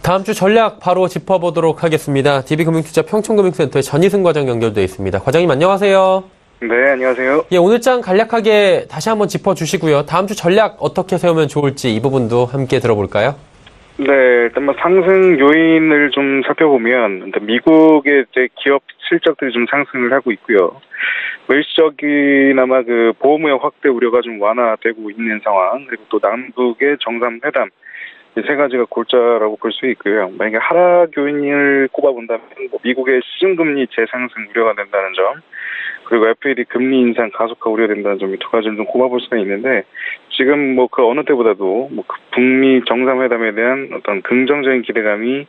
[SPEAKER 2] 다음 주 전략 바로 짚어보도록 하겠습니다. DB금융투자 평촌금융센터의 전희승 과장 연결되어 있습니다. 과장님 안녕하세요.
[SPEAKER 7] 네, 안녕하세요.
[SPEAKER 2] 예, 오늘장 간략하게 다시 한번 짚어주시고요. 다음 주 전략 어떻게 세우면 좋을지 이 부분도 함께 들어볼까요?
[SPEAKER 7] 네, 일단 뭐 상승 요인을 좀 살펴보면 미국의 이제 기업 실적들이 좀 상승을 하고 있고요. 일시적이나마 그 보호무역 확대 우려가 좀 완화되고 있는 상황, 그리고 또 남북의 정상회담 이 세 가지가 골자라고 볼 수 있고요. 만약에 하락 요인을 꼽아본다면 뭐 미국의 시중금리 재상승 우려가 된다는 점, 그리고 FED 금리 인상 가속화 우려된다는 점 이 두 가지를 좀 꼽아볼 수가 있는데, 지금 뭐 그 어느 때보다도 뭐 그 북미 정상회담에 대한 어떤 긍정적인 기대감이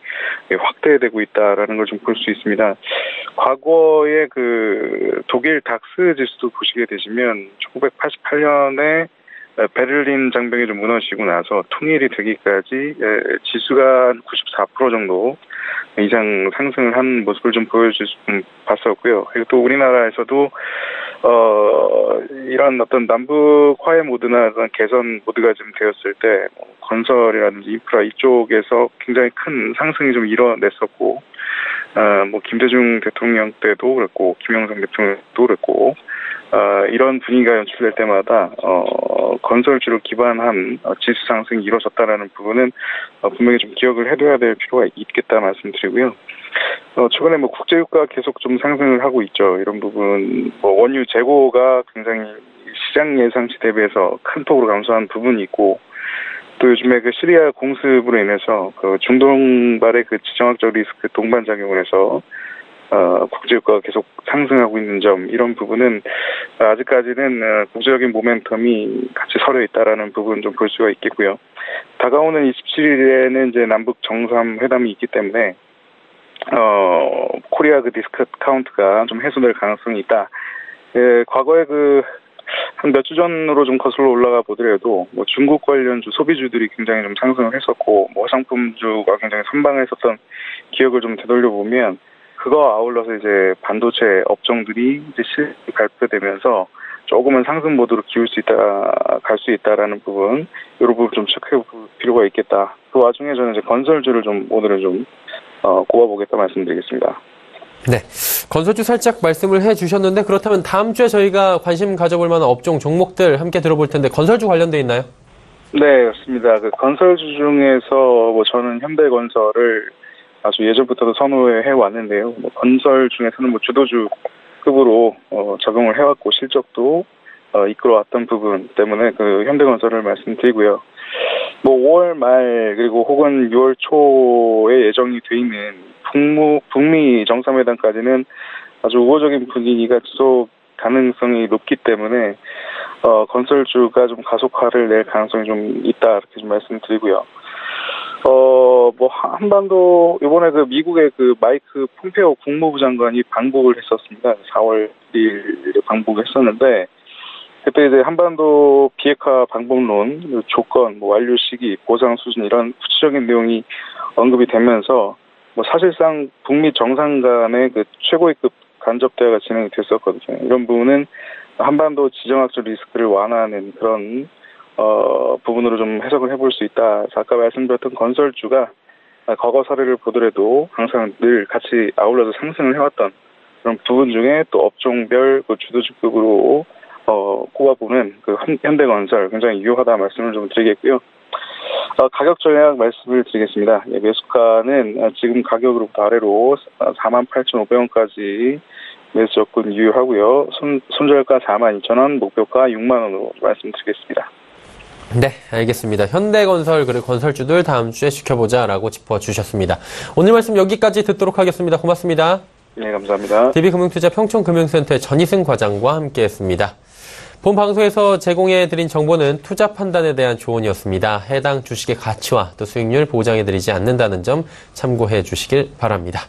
[SPEAKER 7] 확대되고 있다라는 걸 좀 볼 수 있습니다. 과거에 그 독일 닥스 지수도 보시게 되시면 1988년에 베를린 장벽이 좀 무너지고 나서 통일이 되기까지 지수가 94% 정도 이상 상승을 한 모습을 좀 봤었고요. 그리고 또 우리나라에서도 이런 어떤 남북 화해 모드나 그런 개선 모드가 좀 되었을 때 건설이라든지 인프라 이쪽에서 굉장히 큰 상승이 좀 이뤄냈었고, 뭐 김대중 대통령 때도 그랬고 김영삼 대통령 때도 그랬고, 이런 분위기가 연출될 때마다 건설주를 기반한 지수 상승이 이루어졌다라는 부분은 분명히 좀 기억을 해둬야 될 필요가 있겠다 말씀드리고요. 최근에 뭐 국제유가 계속 좀 상승을 하고 있죠. 이런 부분, 뭐 원유 재고가 굉장히 시장 예상치 대비해서 큰 폭으로 감소한 부분이 있고, 또 요즘에 그 시리아 공습으로 인해서 그 중동발의 그 지정학적 리스크 동반작용을 해서 국제유가가 계속 상승하고 있는 점, 이런 부분은 아직까지는 국제적인 모멘텀이 같이 서려 있다라는 부분 좀 볼 수가 있겠고요. 다가오는 27일에는 이제 남북 정상회담이 있기 때문에 코리아 그 디스카운트가 좀 해소될 가능성이 있다. 과거에 그 한 몇 주 전으로 좀 거슬러 올라가 보더라도 뭐 중국 관련주 소비주들이 굉장히 좀 상승을 했었고, 뭐 화장품주가 굉장히 선방했었던 기억을 좀 되돌려 보면, 그거 아울러서 이제 반도체 업종들이 이제 실적이 발표되면서 조금은 상승 모드로 갈 수 있다라는 부분, 이런 부분 좀 체크해 볼 필요가 있겠다. 그 와중에 저는 이제 건설주를 좀 오늘은 좀 꼽아보겠다 말씀드리겠습니다.
[SPEAKER 2] 네, 건설주 살짝 말씀을 해주셨는데, 그렇다면 다음 주에 저희가 관심 가져볼 만한 업종 종목들 함께 들어볼 텐데, 건설주 관련돼 있나요?
[SPEAKER 7] 네, 그렇습니다. 그 건설주 중에서 뭐 저는 현대건설을 아주 예전부터도 선호해 왔는데요. 뭐 건설 중에서는 뭐 주도주급으로 적용을 해왔고 실적도 이끌어왔던 부분 때문에 그 현대건설을 말씀드리고요. 뭐 5월 말 그리고 혹은 6월 초에 예정이 돼 있는 북미 정상회담까지는 아주 우호적인 분위기가 지속 가능성이 높기 때문에 건설주가 좀 가속화를 낼 가능성이 좀 있다, 이렇게 좀 말씀드리고요. 뭐 한반도 이번에 그 미국의 그 마이크 폼페오 국무부 장관이 방북을 했었습니다. 4월 1일에 방북했었는데, 그때 이제 한반도 비핵화 방법론, 조건, 뭐 완료 시기, 보상 수준, 이런 구체적인 내용이 언급이 되면서 뭐 사실상 북미 정상 간의 그 최고위급 간접 대화가 진행이 됐었거든요. 이런 부분은 한반도 지정학적 리스크를 완화하는 그런 부분으로 좀 해석을 해볼 수 있다. 아까 말씀드렸던 건설주가 과거 사례를 보더라도 항상 늘 같이 아울러서 상승을 해왔던 그런 부분 중에 또 업종별 그 주도주급으로 꼽아보는 그 현대건설 굉장히 유효하다 말씀을 좀 드리겠고요. 가격 전략 말씀을 드리겠습니다. 매수가는 지금 가격으로부터 아래로 48,500원까지 매수 접근 유효하고요. 손절가 42,000원, 목표가 6만원으로 말씀드리겠습니다.
[SPEAKER 2] 네, 알겠습니다. 현대건설 그리고 건설주들 다음 주에 지켜보자라고 짚어주셨습니다. 오늘 말씀 여기까지 듣도록 하겠습니다. 고맙습니다.
[SPEAKER 7] 네, 감사합니다.
[SPEAKER 2] DB금융투자 평촌금융센터의 전희승 과장과 함께했습니다. 본 방송에서 제공해드린 정보는 투자 판단에 대한 조언이었습니다. 해당 주식의 가치와 또 수익률 보장해드리지 않는다는 점 참고해 주시길 바랍니다.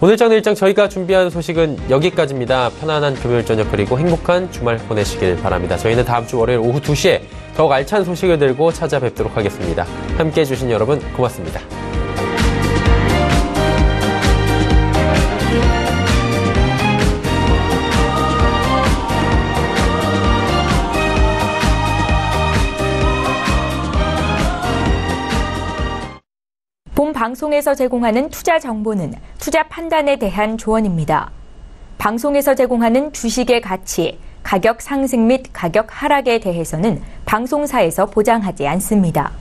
[SPEAKER 2] 오늘 장 내일장 저희가 준비한 소식은 여기까지입니다. 편안한 금요일 저녁 그리고 행복한 주말 보내시길 바랍니다. 저희는 다음 주 월요일 오후 2시에 더욱 알찬 소식을 들고 찾아뵙도록 하겠습니다. 함께해 주신 여러분 고맙습니다.
[SPEAKER 1] 본 방송에서 제공하는 투자 정보는 투자 판단에 대한 조언입니다. 방송에서 제공하는 주식의 가치, 가격 상승 및 가격 하락에 대해서는 방송사에서 보장하지 않습니다.